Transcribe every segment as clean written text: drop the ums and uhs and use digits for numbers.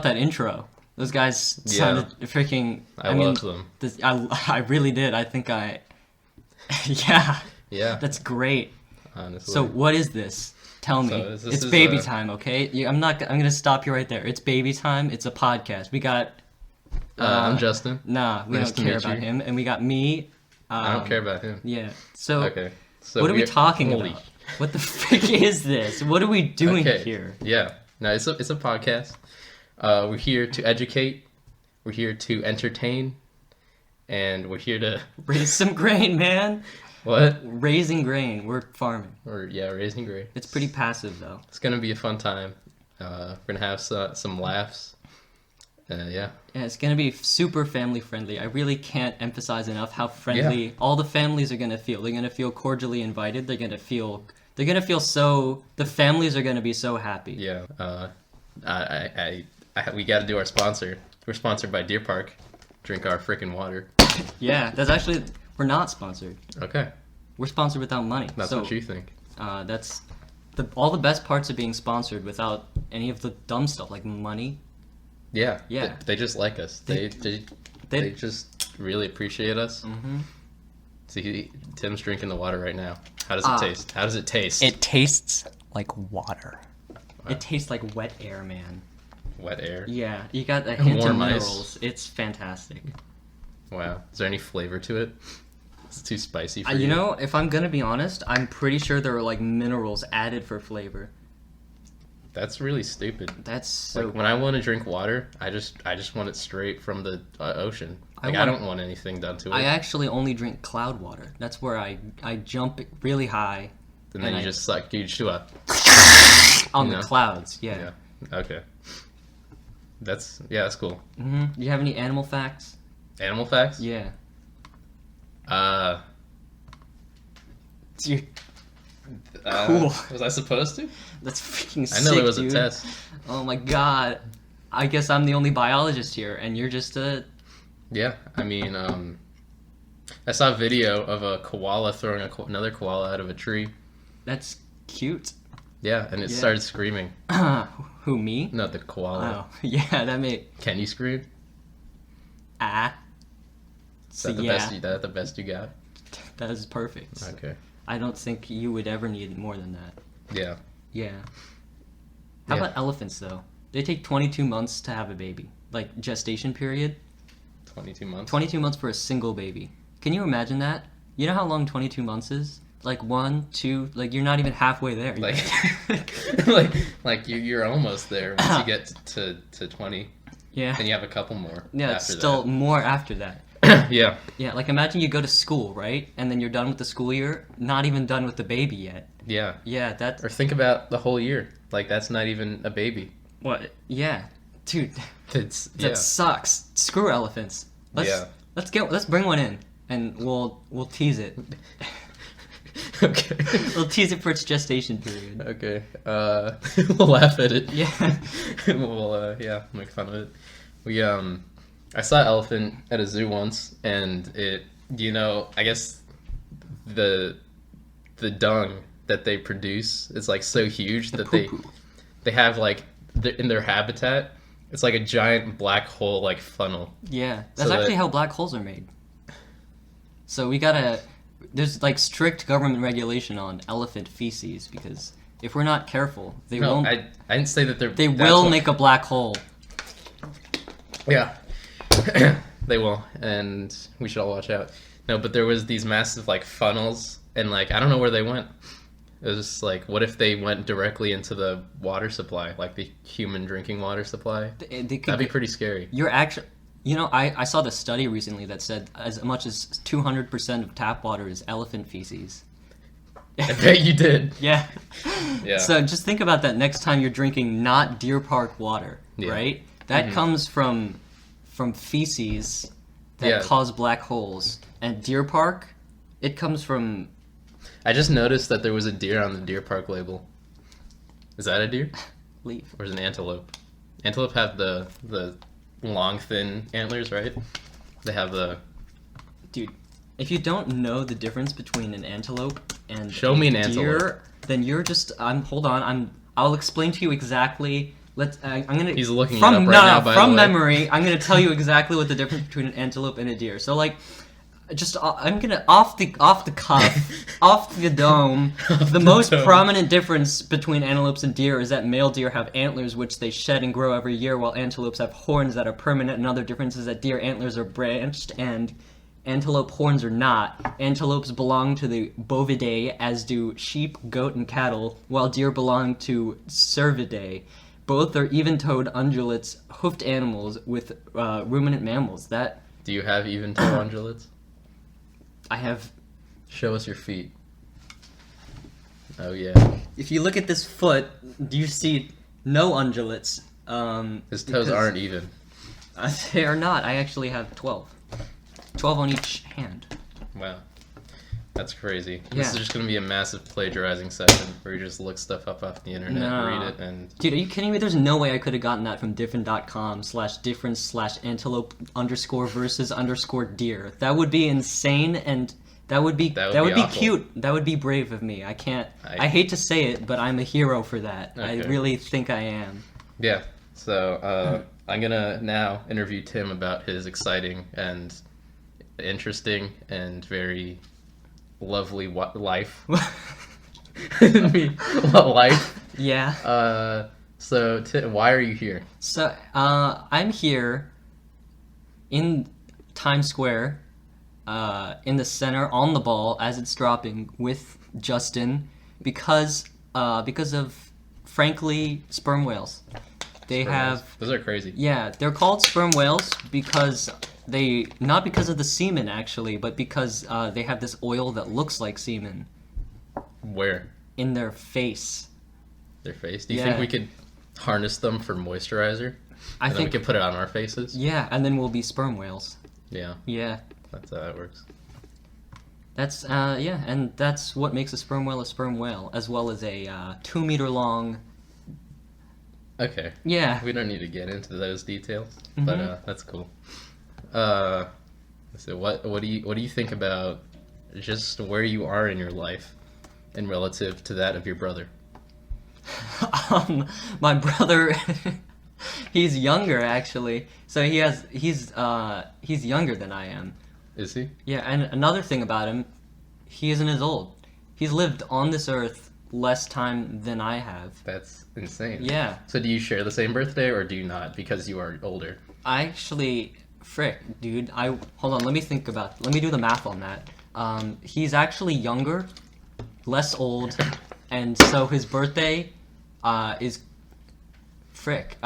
about that intro? Those guys sounded freaking... I loved them. I really did. I think I... Yeah. Yeah. That's great. Honestly. So what is this? Tell me. So it's baby time, okay? I'm gonna stop you right there. It's baby time. It's a podcast. We got... I'm Justin. Nah, we don't care about him. And we got me. I don't care about him. Yeah. So, okay. So what are we talking about? What the frick is this? What are we doing here? Yeah. No, it's a podcast. We're here to educate. We're here to entertain. And we're here to... Raise some grain, man. What? Raising grain. We're farming. Raising grain. It's pretty passive, though. It's going to be a fun time. We're going to have some laughs. Yeah, it's going to be super family friendly. I really can't emphasize enough how friendly all the families are going to feel. They're going to feel cordially invited. They're going to feel so... The families are going to be so happy. Yeah. We got to do our sponsor. We're sponsored by Deer Park. Drink our freaking water. Yeah, that's actually... We're not sponsored. Okay. We're sponsored without money. That's what you think. That's all the best parts of being sponsored without any of the dumb stuff like money. Yeah. Yeah. They just like us. They just really appreciate us. Mm-hmm. See, Tim's drinking the water right now. How does it taste? How does it taste? It tastes like water. Wow. It tastes like wet air, man. Wet air? Yeah. You got a hint of minerals. Ice. It's fantastic. Wow. Is there any flavor to it? It's too spicy for you. You know, if I'm gonna be honest, I'm pretty sure there are like minerals added for flavor. That's really stupid. That's so... Like, when I want to drink water, I just want it straight from the ocean. Like, I don't want anything done to it. I actually only drink cloud water. That's where I jump really high. And then you just suck huge to on the clouds, yeah. Okay. That's cool. Mm-hmm. Do you have any animal facts? Animal facts? Yeah. Cool. Was I supposed to? That's freaking sick, I know there was dude. a test. Oh my god. I guess I'm the only biologist here, and you're just a... Yeah, I mean, I saw a video of a koala throwing another koala out of a tree. That's cute. Yeah, and it started screaming. Who, me? No, the koala. Oh, yeah, that made... Can you scream? Is that the best you got? That is perfect. Okay. I don't think you would ever need more than that. Yeah. Yeah. How about elephants, though? They take 22 months to have a baby. Like, gestation period. 22 months? 22 months for a single baby. Can you imagine that? You know how long 22 months is? Like 1, 2, like you're not even halfway there. Like you're almost there once you get to 20. Yeah. And you have a couple more. Yeah, after still that. more after that. Yeah. Yeah, like imagine you go to school, right? And then you're done with the school year, not even done with the baby yet. Yeah. Yeah, Or think about the whole year. Like that's not even a baby. What? Yeah. Dude. That sucks. Screw elephants. Let's bring one in and we'll tease it. Okay. We'll tease it for its gestation period. Okay. We'll laugh at it. Yeah. We'll make fun of it. I saw an elephant at a zoo once, and it, I guess the dung that they produce is like so huge that they have like in their habitat, it's like a giant black hole like funnel. Yeah, that's actually how black holes are made. So there's like strict government regulation on elephant feces because if we're not careful, they won't. I didn't say that they will make a black hole. Yeah. They will, and we should all watch out. No, but there was these massive like funnels, and like I don't know where they went. It was just like, what if they went directly into the water supply, like the human drinking water supply? That'd be pretty scary. You're actually, I saw the study recently that said as much as 200% of tap water is elephant feces. I bet you did. Yeah. Yeah. So just think about that next time you're drinking not Deer Park water, right? That comes from feces that cause black holes. And Deer Park, it comes from... I just noticed that there was a deer on the Deer Park label. Is that a deer? Leaf. Or is it an antelope? Antelope have the long, thin antlers, right? They have the... Dude, if you don't know the difference between an antelope and Show me an deer, antelope. then you're just... Hold on, I'll explain to you exactly I'm gonna. He's looking from it up right now. By from the way. memory, I'm gonna tell you exactly what the difference between an antelope and a deer. So like, I'm gonna off the cuff, off the dome. The most prominent difference between antelopes and deer is that male deer have antlers which they shed and grow every year, while antelopes have horns that are permanent. Another difference is that deer antlers are branched and antelope horns are not. Antelopes belong to the Bovidae, as do sheep, goat, and cattle, while deer belong to Cervidae. Both are even-toed ungulates, hoofed animals with ruminant mammals. Do you have even-toe ungulates? I have. Show us your feet. Oh yeah. If you look at this foot, do you see no ungulates? His toes aren't even. They are not. I actually have 12. 12 on each hand. Wow. That's crazy. Yeah. This is just going to be a massive plagiarizing session where you just look stuff up off the internet, read it, and... Dude, are you kidding me? There's no way I could have gotten that from different.com/difference/antelope_versus_deer. That would be insane, and that would be awful. cute. That would be brave of me. I can't... I hate to say it, but I'm a hero for that. Okay. I really think I am. Yeah. So, I'm going to now interview Tim about his exciting and interesting and very... lovely life. Life. Yeah. So why are you here? So, I'm here in Times Square, in the center, on the ball as it's dropping with Justin, because of, frankly, sperm whales. Those are crazy. Yeah, they're called sperm whales because not because of the semen actually, but because they have this oil that looks like semen. Where? In their face. Their face? Do you think we could harness them for moisturizer? I think we could put it on our faces? Yeah, and then we'll be sperm whales. Yeah. Yeah. That's how that works. That's and that's what makes a sperm whale, as well as a 2-meter long. Okay. Yeah. We don't need to get into those details, Mm-hmm. but that's cool. So what do you think about just where you are in your life, in relative to that of your brother? My brother, he's younger actually. So he's younger than I am. Is he? Yeah, and another thing about him, he isn't as old. He's lived on this earth less time than I have. That's insane. Yeah. So do you share the same birthday or do you not because you are older? I actually, frick, dude. Hold on. Let me do the math on that. He's actually younger, less old, and so his birthday, is, frick.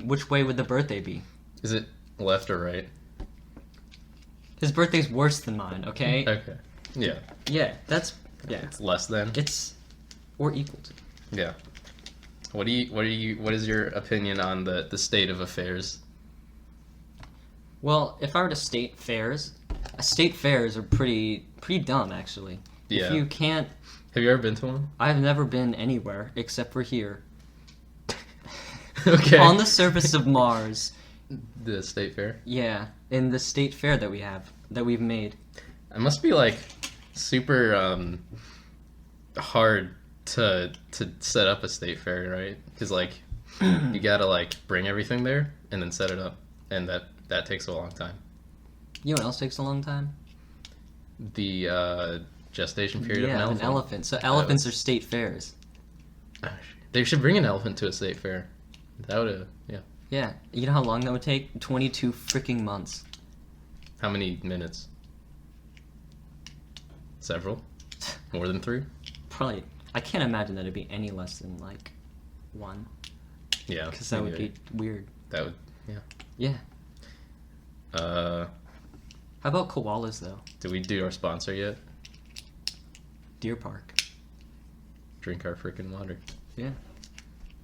Which way would the birthday be? Is it left or right? His birthday's worse than mine. Okay. Okay. Yeah. Yeah. It's less than. Or equal to. Yeah. What is your opinion on the state of affairs? Well, if I were to state fairs are pretty dumb actually. Yeah. If you can't. Have you ever been to one? I've never been anywhere except for here. Okay. On the surface of Mars. The state fair? Yeah, in the state fair that we've made. It must be like super hard to set up a state fair, right? Because like you gotta like bring everything there and then set it up, and that takes a long time. You know what else takes a long time? The gestation period of an elephant. An elephant. So elephants are state fairs. They should bring an elephant to a state fair. That would yeah. Yeah, you know how long that would take? 22 freaking months. How many minutes? Several? More than 3? Probably. I can't imagine that it'd be any less than like 1. Yeah. Because that would be weird. That would, yeah. Yeah. How about koalas though? Did we do our sponsor yet? Deer Park. Drink our freaking water. Yeah.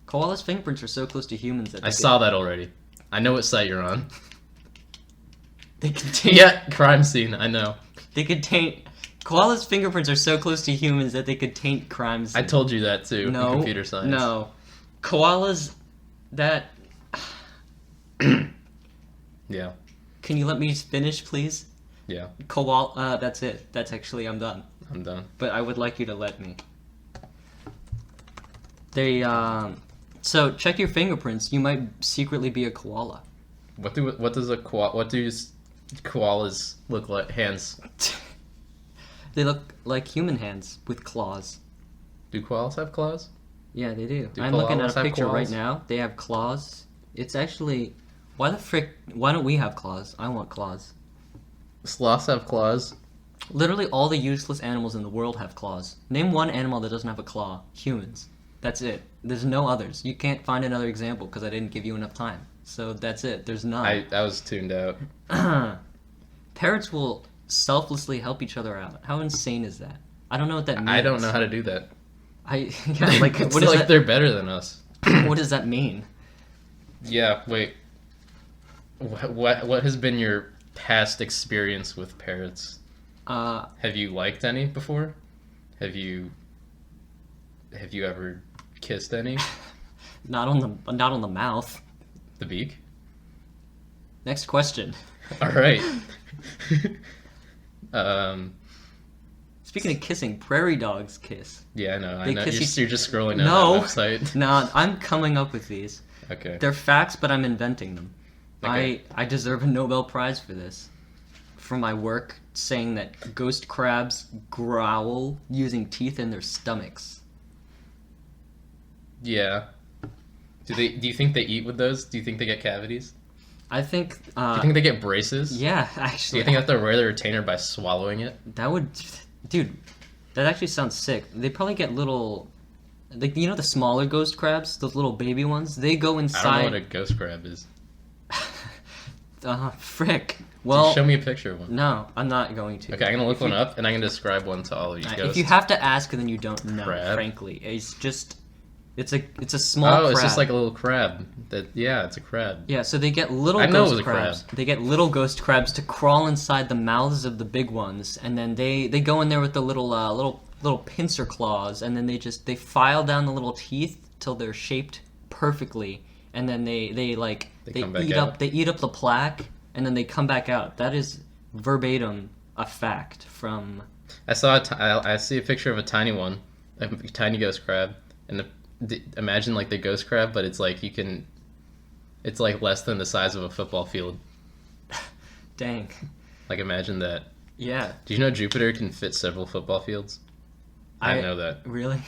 Koalas' fingerprints are so close to humans that I saw that already. I know what site you're on. They contain. Yeah, crime scene. I know. They could taint. Koalas' fingerprints are so close to humans that they could taint crimes. I told you that too. No. In computer science. No. Koalas. That. Yeah. Can you let me finish, please? Yeah. Koala. That's it. That's actually. I'm done. I'm done. But I would like you to let me. They. So check your fingerprints. You might secretly be a koala. What do koalas look like? Hands. They look like human hands with claws. Do koalas have claws? Yeah, they do. Do I'm looking koalas at a have picture right claws? now. They have claws. It's actually... Why the frick... Why don't we have claws? I want claws. Sloths have claws. Literally all the useless animals in the world have claws. Name one animal that doesn't have a claw. Humans. That's it. There's no others. You can't find another example because I didn't give you enough time. So that's it. There's none. I was tuned out. Parrots will selflessly help each other out. How insane is that? I don't know what that means. I don't know how to do that. Yeah, like It's what is like that? they're better than us. What does that mean? Yeah, wait. What has been your past experience with parrots? Have you liked any before? Have you ever kissed any? Not on the mouth. The beak? Next question. All right. Speaking of kissing, prairie dogs kiss. Yeah, I know. They I know. kiss You're just scrolling down No. that website. No, I'm coming up with these. Okay. They're facts, but I'm inventing them. Okay. I deserve a Nobel Prize for this. For my work saying that ghost crabs growl using teeth in their stomachs. Yeah. Do you think they eat with those? Do you think they get cavities? I think. Do you think they get braces? Yeah, Do actually. you think they have to wear the retainer by swallowing it? That would, dude. That actually sounds sick. They probably get little, like you know the smaller ghost crabs, those little baby ones. They go I inside. don't know what a ghost crab is. Frick. Well, Show me a picture of one. no, I'm not going to. Okay, I'm gonna look one up and I'm gonna describe one to all of you. If Ghosts. you have to ask, then you don't know. Crab? Frankly, it's just, it's a small. Oh, crab. it's just like a little crab. Yeah, it's a crab. Yeah, so they get little I know it was ghost a crabs. crab. They get little ghost crabs to crawl inside the mouths of the big ones, and then they go in there with the little pincer claws, and then they file down the little teeth till they're shaped perfectly, and then they come back eat out. up the plaque, and then they come back out. That is verbatim a fact from. I see a picture of a tiny one, a tiny ghost crab, and imagine like the ghost crab, but it's like it's like less than the size of a football field. Dang. Like imagine that. Yeah. Do you know Jupiter can fit several football fields? I didn't know that. Really?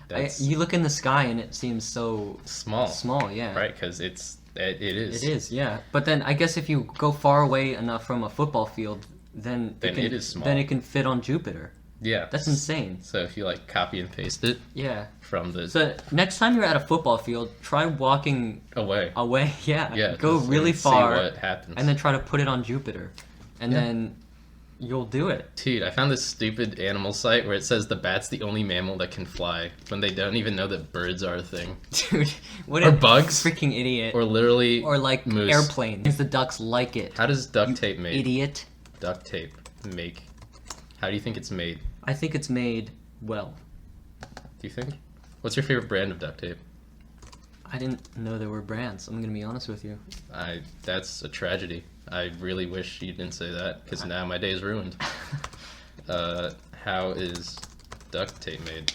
That's You look in the sky and it seems so small. small, yeah. Right, because it is. It is, yeah. But then I guess if you go far away enough from a football field, then it is small. Then it can fit on Jupiter. Yeah. That's insane. So if you like copy and paste it Yeah. from the So next time you're at a football field, try walking away. away. Yeah. Yeah. Go just really see far, what happens. and then try to put it on Jupiter, and Yeah. then you'll do it. Dude, I found this stupid animal site where it says the bat's the only mammal that can fly when they don't even know that birds are a thing. Dude, what Or a bugs. freaking idiot. Or literally Or like moose. airplanes. The ducks like it. How does duct tape make? Idiot. Duct tape make. How do you think it's made? I think it's made well. Do you think? What's your favorite brand of duct tape? I didn't know there were brands. I'm gonna be honest with you. That's a tragedy. I really wish you didn't say that because now my day is ruined. How is duct tape made?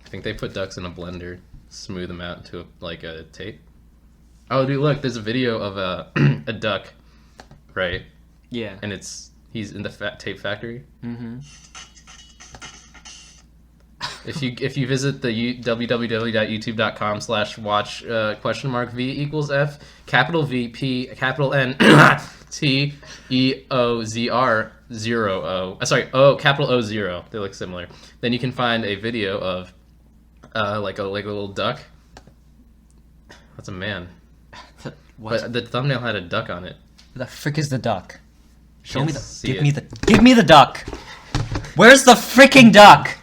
I think they put ducks in a blender, smooth them out into a tape. Oh, dude, look! There's a video of a duck, right? Yeah. And he's in the tape factory. Mm-hmm. If you visit the www.youtube.com/watch?v=f capital V P capital N T E O Z R 0 O sorry capital O 0, they look similar. Then you can find a video of like a little duck. That's a man. What? But the thumbnail had a duck on it. The frick is the duck? Show Can't me the. see Give it. me the. Give me the duck. Where's the freaking duck?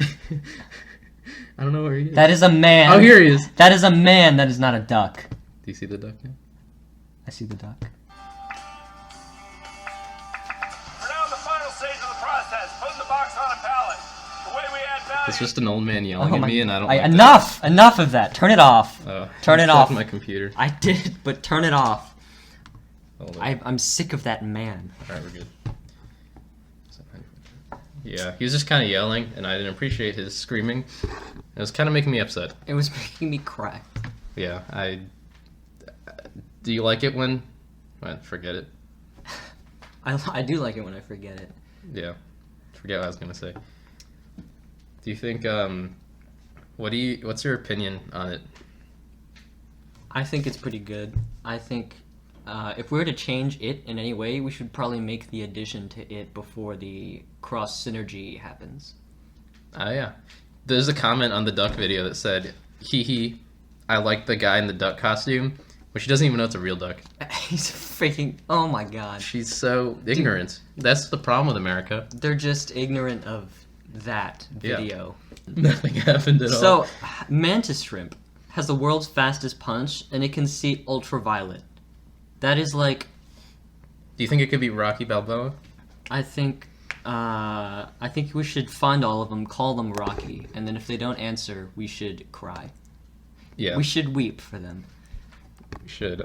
I don't know where he is. That is a man. Oh, here he is. That is a man. That is not a duck. Do you see the duck now? I see the duck. We're now in the final stage of the process, putting the box on a pallet. The way we add value. It's just an old man yelling at me, and I don't. Like enough! Enough of that. Turn it off. that. Turn I it clicked off. My computer. I did, but turn it off. Hold on. I'm sick of that man. All right, we're good. Yeah, he was just kind of yelling, and I didn't appreciate his screaming. It was kind of making me upset. It was making me cry. Yeah, do you like it when? Well, forget it. I do like it when I forget it. Yeah, forget what I was gonna say. Do you think what's your opinion on it? I think it's pretty good. I think if we were to change it in any way, we should probably make the addition to it before the cross synergy happens. Yeah. There's a comment on the duck video that said, "Hee hee, I like the guy in the duck costume," but she doesn't even know it's a real duck. He's freaking. Oh my god. She's so ignorant. That's the problem with America. They're just ignorant of that video. Nothing happened at all. So, mantis shrimp has the world's fastest punch, and it can see ultraviolet. That is like, Do you think it could be Rocky Balboa? I think we should find all of them, call them Rocky, and then if they don't answer, we should cry. Yeah. We should weep for them. We should.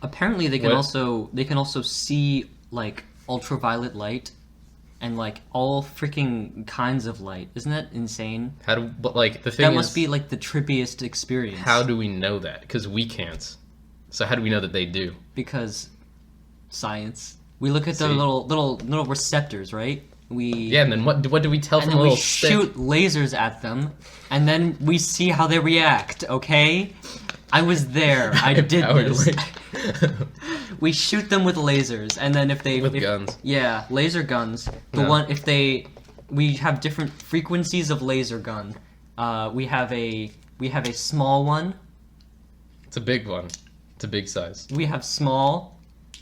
Apparently, they can What? also see like ultraviolet light, and like all freaking kinds of light. Isn't that insane? But like the thing That is, must be like the trippiest experience. how do we know that? Because we can't. So how do we know that they do? Because science. We look at the See? little receptors, right? Yeah, and then what do we tell And from then a we little stick? shoot lasers at them, and then we see how they react. Okay, I was there. I did Powered this. light. We shoot them with lasers, and then if guns. Yeah, laser guns. We have different frequencies of laser gun. We have a small one. It's a big one. It's a big size. We have small,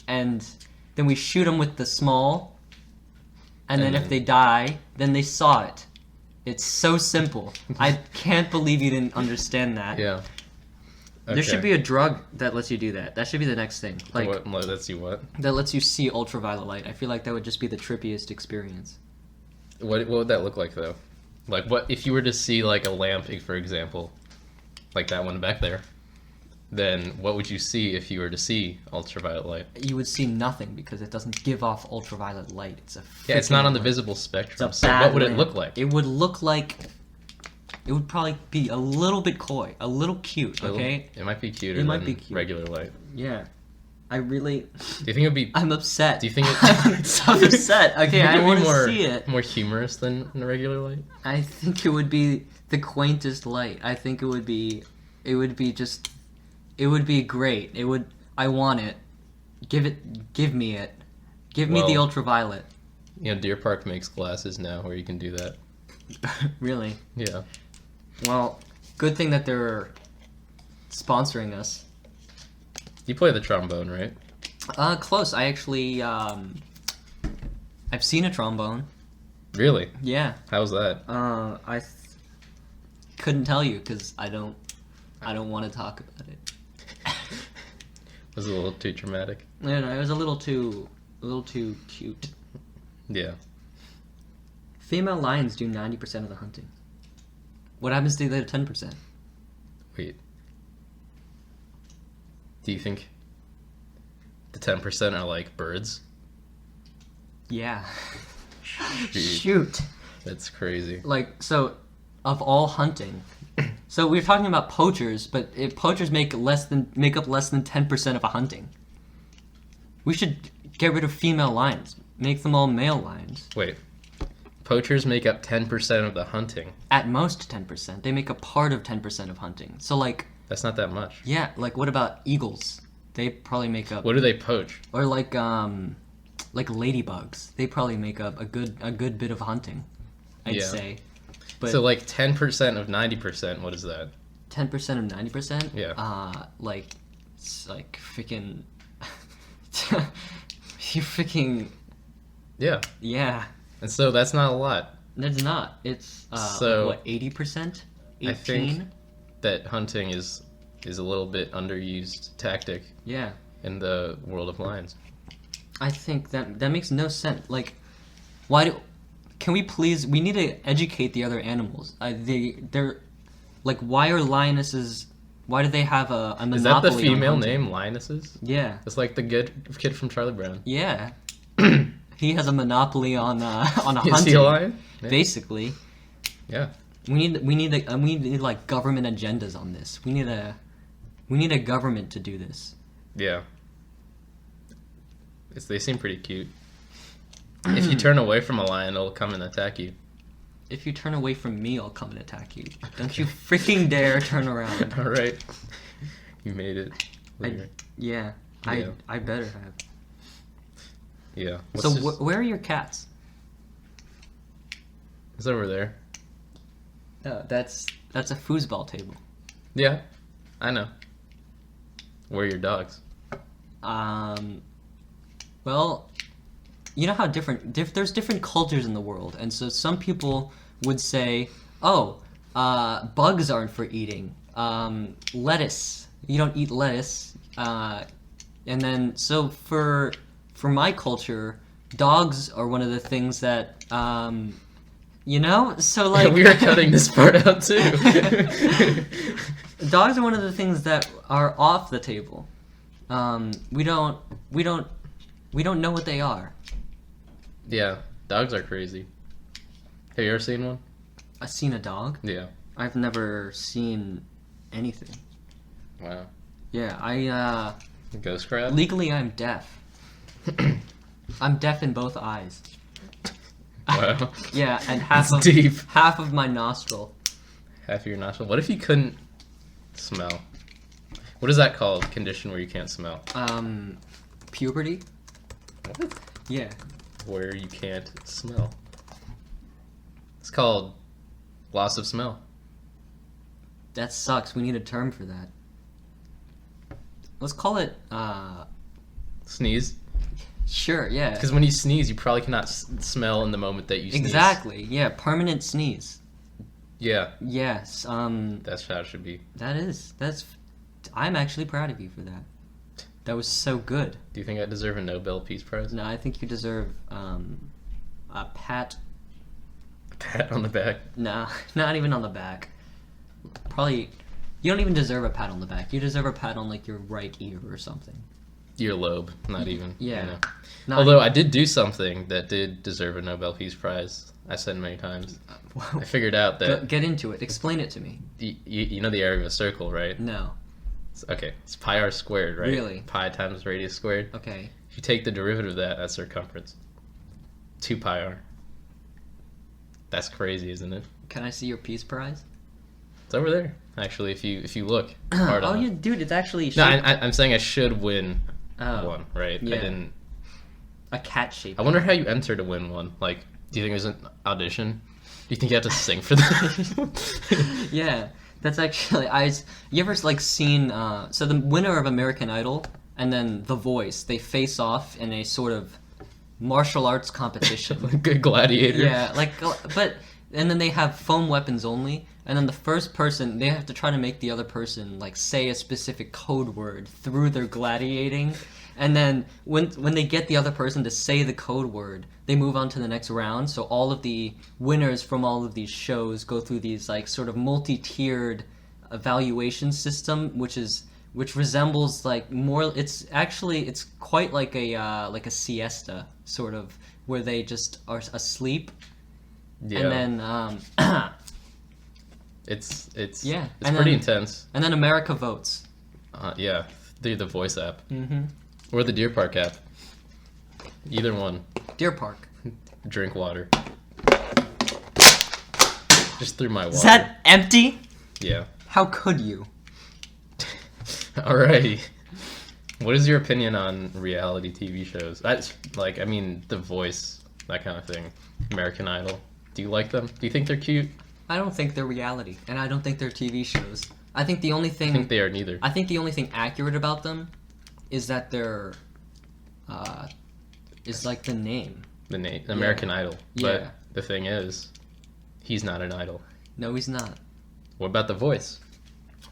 and then we shoot them with the small, and then if they die, then they saw it. It's so simple. I can't believe you didn't understand that. Yeah. Okay. There should be a drug that lets you do that. That should be the next thing. Like Let's see what. that lets you see ultraviolet light. I feel like that would just be the trippiest experience. What would that look like though? Like what if you were to see like a lamp, for example, like that one back there? Then what would you see if you were to see ultraviolet light? You would see nothing because it doesn't give off ultraviolet light. It's a Yeah, it's not on the freaking- visible spectrum. It's a So bad what would it lamp. look like? It would look like. It would probably be a little bit coy, a little cute. Okay. It might be cuter It might than be cute. regular light. Yeah. I really. Do you think it would be? I'm upset. Do you think it? I'm so upset. Okay, Do you think I it would want be to see it. more humorous than the regular light? I think it would be the quaintest light. I think it would be just. It would be great. It would. I want it. Give me it. Give me the Well- ultraviolet. You know, Deer Park makes glasses now where you can do that. Really. Yeah. Well, good thing that they're sponsoring us. You play the trombone, right? Close. I actually, I've seen a trombone. Really? Yeah. How's that? Couldn't tell you because I don't want to talk about it. Was it a little too dramatic? No, it was a little too cute. Yeah. Female lions do 90% of the hunting. What happens to the other 10%? Wait. Do you think the 10% are like birds? Yeah. Shoot. Shoot. That's crazy. Like, so, of all hunting, so we were talking about poachers, but if poachers make up less than 10% of a hunting. We should get rid of female lions. Make them all male lions. Wait. Poachers make up 10% of the hunting. At most 10%. They make a part of 10% of hunting. So like, That's not that much. yeah, like what about eagles? They probably make up. What do they poach? Or like ladybugs. They probably make up a good bit of hunting. I'd Yeah. say. But So like 10% of 90%, what is that? 10% of 90%? Yeah. Like it's like freaking you freaking Yeah. yeah. And so that's not a lot. It's not. It's So, what, 80%? 18? I think that hunting is a little bit underused tactic Yeah. in the world of lions. I think that makes no sense. Like, can we please? We need to educate the other animals. They're like, why are lionesses? Why do they have a monopoly? Is that the on female hunting? name, lionesses? Yeah, It's like the good kid from Charlie Brown. yeah. He has a monopoly on a Is hunting. he a lion? Yeah. Basically, Yeah. we need like government agendas on this. We need to We need a government to do this. Yeah. They seem pretty cute. If you turn away from a lion, it'll come and attack you. If you turn away from me, I'll come and attack you. Don't you freaking dare turn around. All right. You made it. Yeah. I better have. Yeah. So where are your cats? It's over there. Oh, that's a foosball table. Yeah, I know. Where are your dogs? Well, you know how there's different cultures in the world, and so some people would say, "Oh, bugs aren't for eating. Lettuce, you don't eat lettuce." And then so for my culture, dogs are one of the things that so like we are cutting this part out too. Dogs are one of the things that are off the table. We don't know what they are. Yeah, dogs are crazy. Have you ever seen one? I've seen a dog. Yeah. I've never seen anything. Wow. Yeah, Ghost crab? legally I'm deaf. I'm deaf in both eyes. Wow. Yeah, and That's deep. half of my nostril. Half of your nostril. What if you couldn't smell? What is that called? Condition where you can't smell? Puberty? What? Yeah. Where you can't smell. It's called loss of smell. That sucks. We need a term for that. Let's call it, Sneeze. Sure, yeah. Because when you sneeze, you probably cannot smell in the moment that you sneeze. Exactly, yeah. Permanent sneeze. Yeah. Yes, That's how it should be. I'm actually proud of you for that. That was so good. Do you think I deserve a Nobel Peace Prize? No, I think you deserve, a pat. A pat on the back? Nah, not even on the back. Probably, you don't even deserve a pat on the back. You deserve a pat on, like, your right ear or something. Earlobe, not even. Yeah. You know. Not Although even. I did do something that did deserve a Nobel Peace Prize. I said many times. I figured out that Get into it. Explain it to me. you know the area of a circle, right? No. It's pi r squared, right? Really? Pi times radius squared. Okay. If you take the derivative of that, that's circumference. 2 pi r. That's crazy, isn't it? Can I see your Peace Prize? It's over there, actually. If you look hard on it. Dude, it's actually No, shaped... I'm saying I should win Oh, one, right? yeah. I didn't. a cat shape. I wonder how you enter to win one. Like, do you think there's an audition? Do you think you have to sing for that? Yeah, that's actually you ever like seen so the winner of American Idol and then The Voice, they face off in a sort of martial arts competition. Good gladiator. Yeah, but and then they have foam weapons only, and then the first person, they have to try to make the other person like say a specific code word through their gladiating. And then when they get the other person to say the code word, they move on to the next round. So all of the winners from all of these shows go through these like sort of multi-tiered evaluation system, which resembles like more. It's quite like a siesta sort of, where they just are asleep. Yeah. And then It's yeah, It's and pretty then- intense. and then America votes. Yeah, through the Voice app Mm-hmm. or the Deer Park app. Either one. Deer Park. Drink water. Just through my water. Is that empty? Yeah. How could you? Alrighty. What is your opinion on reality TV shows? That's like, I mean, The Voice, that kind of thing. American Idol. Do you like them? Do you think they're cute? I don't think they're reality, and I don't think they're TV shows. I think the only I thing think they are neither. I think the only thing accurate about them is that they're is like the name. The name American Idol. Yeah. But the thing is, he's not an idol. No, he's not. What about The Voice?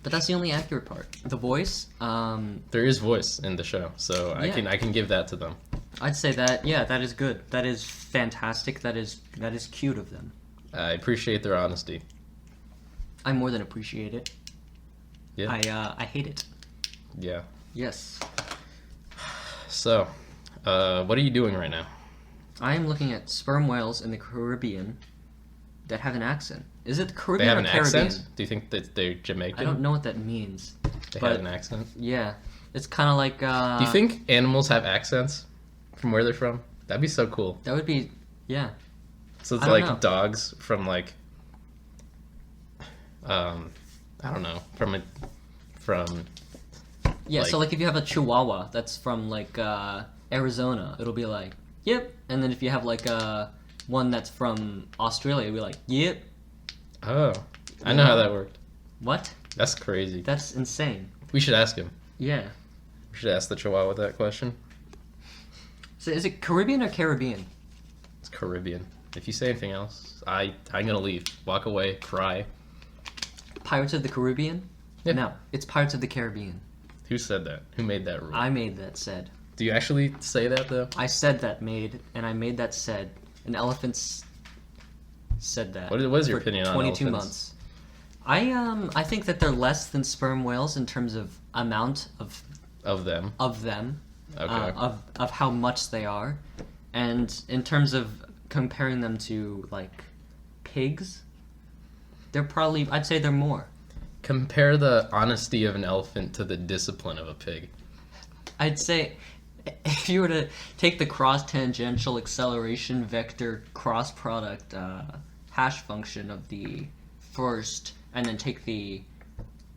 But that's the only accurate part. The Voice, There is voice in the show, so Yeah. I can give that to them. I'd say that that is good. That is fantastic. That is cute of them. I appreciate their honesty. I more than appreciate it. Yeah. I hate it. Yeah. Yes. So, what are you doing right now? I am looking at sperm whales in the Caribbean that have an accent. Is it They Caribbean have or an Caribbean? accent? Do you think that they're Jamaican? I don't know what that means. They but have an accent? Yeah, it's kind of like. Do you think animals have accents from where they're from? That'd be so cool. That would be, yeah. So it's I don't like know. dogs from like, I don't know, from Yeah, so like- like if you have a Chihuahua that's from like Arizona, it'll be like, yep. And then if you have like one that's from Australia, it'll be like, yep. oh, I know how that worked. What? That's crazy. That's insane. We should ask him. Yeah. We should ask the Chihuahua that question. So is it Caribbean or Caribbean? It's Caribbean. If you say anything else, I'm gonna leave. Walk away, cry. Pirates of the Caribbean? Yeah. No, it's Pirates of the Caribbean. Who said that? Who made that rule? I made that said. Do you actually say that though? I said that made, and I made that said. And elephants said that. What is your for opinion on 22 elephants? months. I think that they're less than sperm whales in terms of amount Of them. of them, Okay. of how much they are, and in terms of comparing them to like pigs, they're probably, I'd say they're more. Compare the honesty of an elephant to the discipline of a pig. I'd say if you were to take the cross tangential acceleration vector cross product hash function of the first, and then take the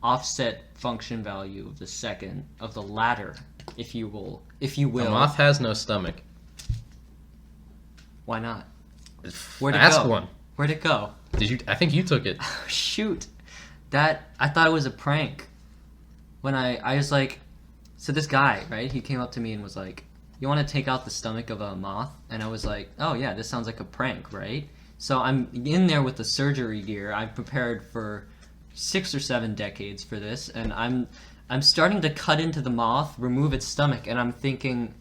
offset function value of the second of the latter, if you will. A moth has no stomach. Why not? Where'd it Ask go? one. Where'd it go? Did you? I think you took it. Shoot, that I thought it was a prank. When I was like, so this guy, right? He came up to me and was like, "You want to take out the stomach of a moth?" And I was like, "Oh yeah, this sounds like a prank, right?" So I'm in there with the surgery gear. I'm prepared for 6 or 7 decades for this, and I'm starting to cut into the moth, remove its stomach, and I'm thinking,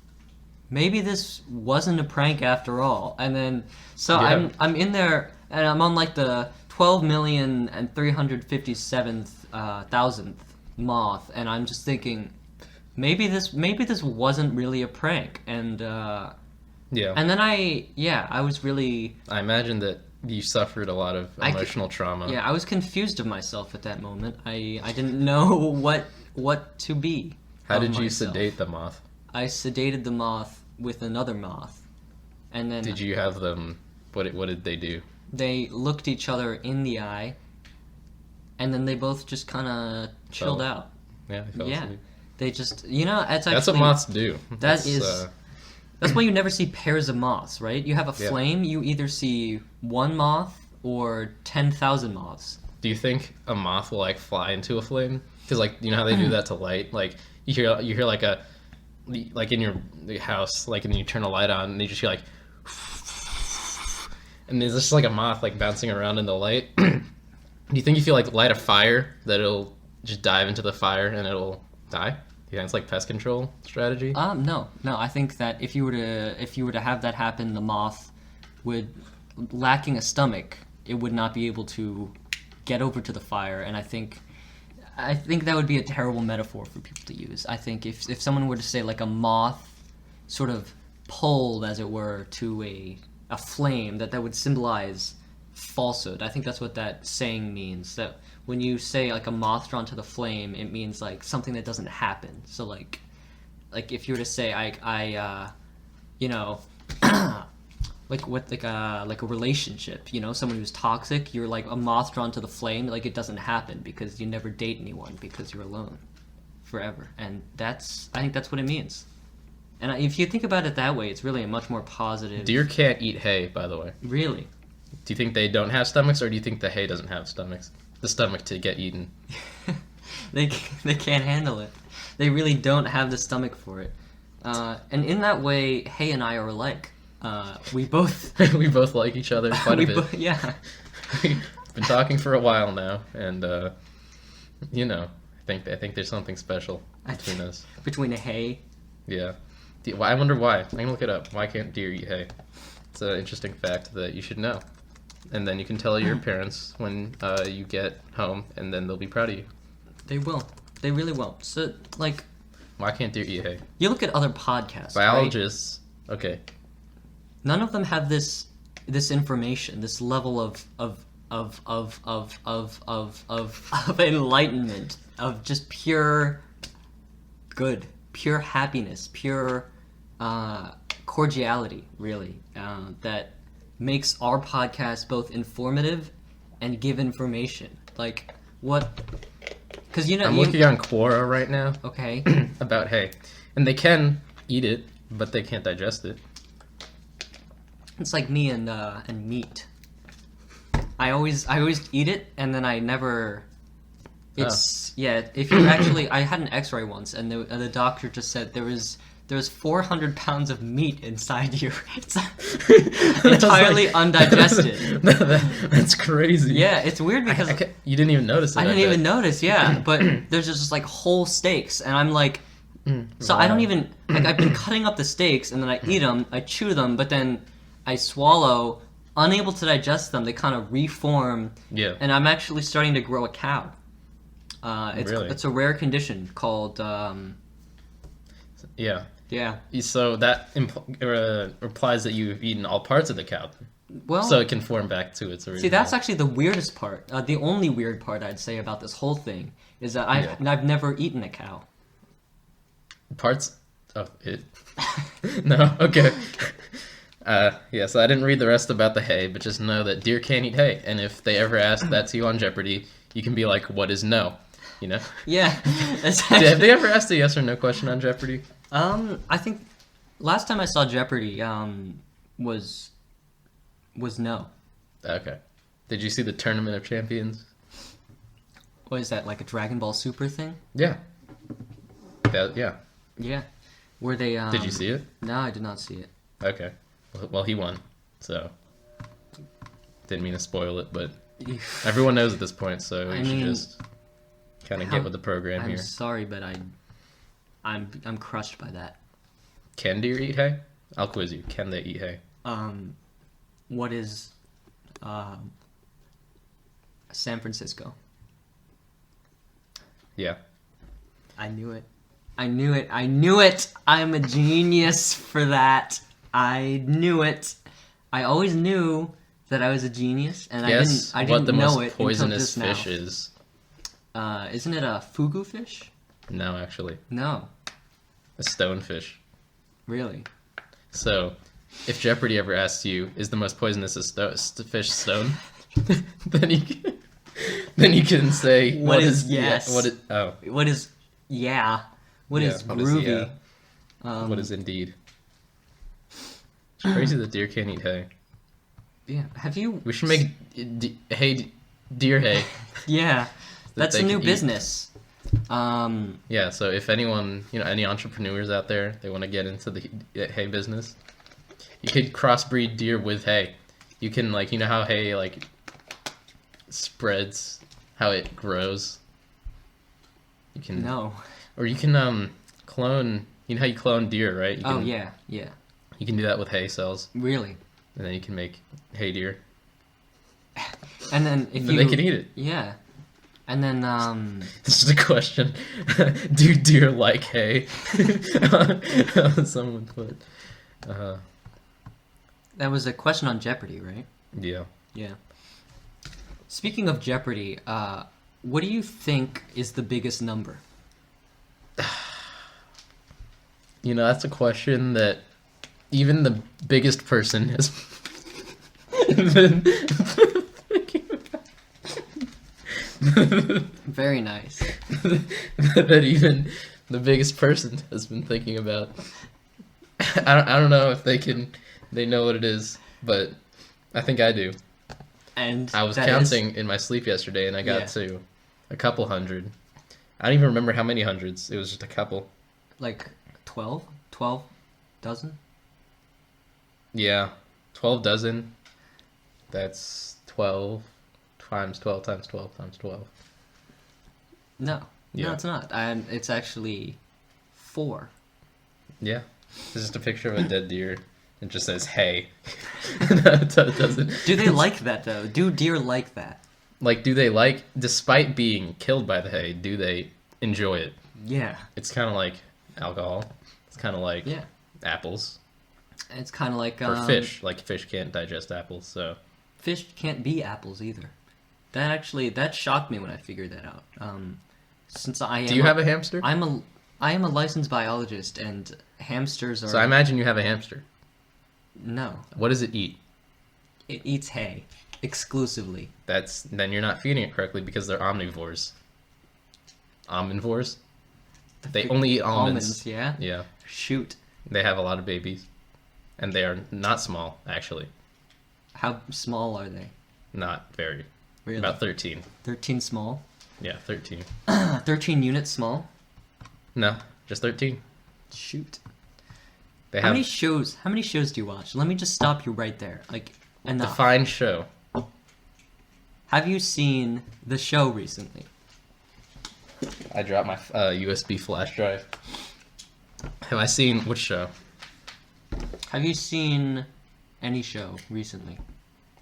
maybe this wasn't a prank after all. And then so Yeah. I'm in there, and I'm on like the 12,357,000th moth, and I'm just thinking, maybe this wasn't really a prank. And Yeah. and then I was really, I imagine that you suffered a lot of emotional trauma. I was confused of myself at that moment. I didn't know what to be. How of did you myself. sedate the moth? I sedated the moth with another moth, and then Did you have them? What did they do? they looked each other in the eye, and then they both just kind of chilled Fell. out. Yeah, they fell Yeah. asleep. They just, it's actually That's what moths do. That's why you never see pairs of moths, right? You have a Yeah. flame, you either see one moth or 10,000 moths. Do you think a moth will like fly into a flame? Because like you know how they do that to light. Like you hear like in your house, like and you turn a light on and you just hear like, and there's just like a moth like bouncing around in the light. Do you think if you like light a fire that it'll just dive into the fire and it'll die? Do you think it's like pest control strategy? No. I think that if you were to have that happen, the moth would, lacking a stomach, it would not be able to get over to the fire, and I think that would be a terrible metaphor for people to use. I think if someone were to say like a moth sort of pulled, as it were, to a flame, that would symbolize falsehood. I think that's what that saying means. That when you say like a moth drawn to the flame, it means like something that doesn't happen. So like if you were to say like with like a relationship, someone who's toxic, you're like a moth drawn to the flame, like it doesn't happen because you never date anyone because you're alone forever. And I think that's what it means. And if you think about it that way, it's really a much more positive. Deer can't eat hay, by the way. Really? Do you think they don't have stomachs, or do you think the hay doesn't have stomachs? The stomach to get eaten. They can't handle it. They really don't have the stomach for it. And in that way, Hay and I are alike. We both We both like each other quite a bit. Yeah. We've been talking for a while now, and I think there's something special between us. Between a hay. Yeah. I wonder why. I'm gonna look it up. Why can't deer eat hay? It's an interesting fact that you should know, and then you can tell your parents when you get home, and then they'll be proud of you. They will. They really will. So like, why can't deer eat hay? you look at other podcasts. Biologists. Right? Okay. None of them have this this information, this level of enlightenment, of just pure good, pure happiness, pure cordiality, really, that makes our podcast both informative and give information. Like, what? Because I'm looking on Quora right now. Okay. About hay, and they can eat it, but they can't digest it. It's like me and meat. I always eat it, and then I never. It's yeah. If you actually, I had an X-ray once, and the doctor just said there's 400 pounds of meat inside you. It's entirely undigested. That's crazy. Yeah, it's weird because you didn't even notice it. I didn't even notice. Yeah, but there's just like whole steaks, and I'm like, so I don't even like. I've been cutting up the steaks, and then I eat them, I chew them, but then I swallow, unable to digest them. They kind of reform. Yeah. And I'm actually starting to grow a cow. It's a rare condition called. Yeah. Yeah. So that implies that you've eaten all parts of the cow. Well, so it can form back to its original. See, that's actually the weirdest part. The only weird part I'd say about this whole thing is that I've never eaten a cow. Parts of it? No? Okay. So I didn't read the rest about the hay, but just know that deer can't eat hay. And if they ever ask that to you on Jeopardy, you can be like, what is no? You know? Yeah. Have they ever asked a yes or no question on Jeopardy? I think last time I saw Jeopardy was no. Okay. Did you see the Tournament of Champions? What is that, like a Dragon Ball Super thing? Yeah. Yeah. Yeah. Were they Did you see it? No, I did not see it. Okay. Well, he won. So didn't mean to spoil it, but everyone knows at this point, so you should just kind of get with the program here. I'm sorry, but I'm crushed by that. Can deer eat hay? I'll quiz you. Can they eat hay? What is San Francisco? Yeah. I knew it. I knew it. I knew it. I'm a genius for that. I knew it. I always knew that I was a genius, and Guess I didn't know it until poisonous just now. fish is. Isn't it a fugu fish? No, actually. No. A stonefish. Really? So, if Jeopardy ever asks you, is the most poisonous fish stone? then you can say, what is yes? Yeah, What is yeah? What is groovy? What is indeed? It's crazy that deer can't eat hay. Yeah. Have you? We should make deer hay. Yeah. That's a new business. Yeah, so if anyone, any entrepreneurs out there, they want to get into the hay business, you could crossbreed deer with hay. You can, how hay, spreads, how it grows. You can... No. Or you can, clone, how you clone deer, right? Yeah. You can do that with hay cells. Really? And then you can make hay deer. And then they can eat it. Yeah. And then, This is a question. Do deer like hay? Someone put. That was a question on Jeopardy, right? Yeah. Yeah. Speaking of Jeopardy, what do you think is the biggest number? That's a question that even the biggest person has been thinking about. Very nice. That even the biggest person has been thinking about. I don't know if they know what it is, but I think I do. And I was counting in my sleep yesterday, and I got to a couple hundred. I don't even remember how many hundreds. It was just a couple. Like 12? 12 dozen? Yeah. 12 dozen. That's 12 times 12 times 12 times 12. No. Yeah. No, it's not. It's actually 4. Yeah. It's just a picture of a dead deer. It just says, hey. It doesn't... Do they like that, though? Do deer like that? Do they despite being killed by the hay, do they enjoy it? Yeah. It's kind of like alcohol. It's kind of like apples. It's kind of like For fish, like fish can't digest apples, so fish can't be apples either. That shocked me when I figured that out. Since I am do you have a hamster? I am a licensed biologist, and hamsters are. So I imagine you have a hamster. No, What does it eat? it eats hay exclusively. Then you're not feeding it correctly because they're omnivores. Omnivores? They only eat almonds. Yeah. Yeah. Shoot. They have a lot of babies. And they are not small, actually. How small are they? Not very. Really? About 13. 13 small. Yeah, 13. 13 units small. No, just 13. Shoot. They How have many shows do you watch? Let me just stop you right there. Like, enough. Define show. Have you seen the show recently? I dropped my USB flash drive. Have I seen which show? Have you seen any show recently?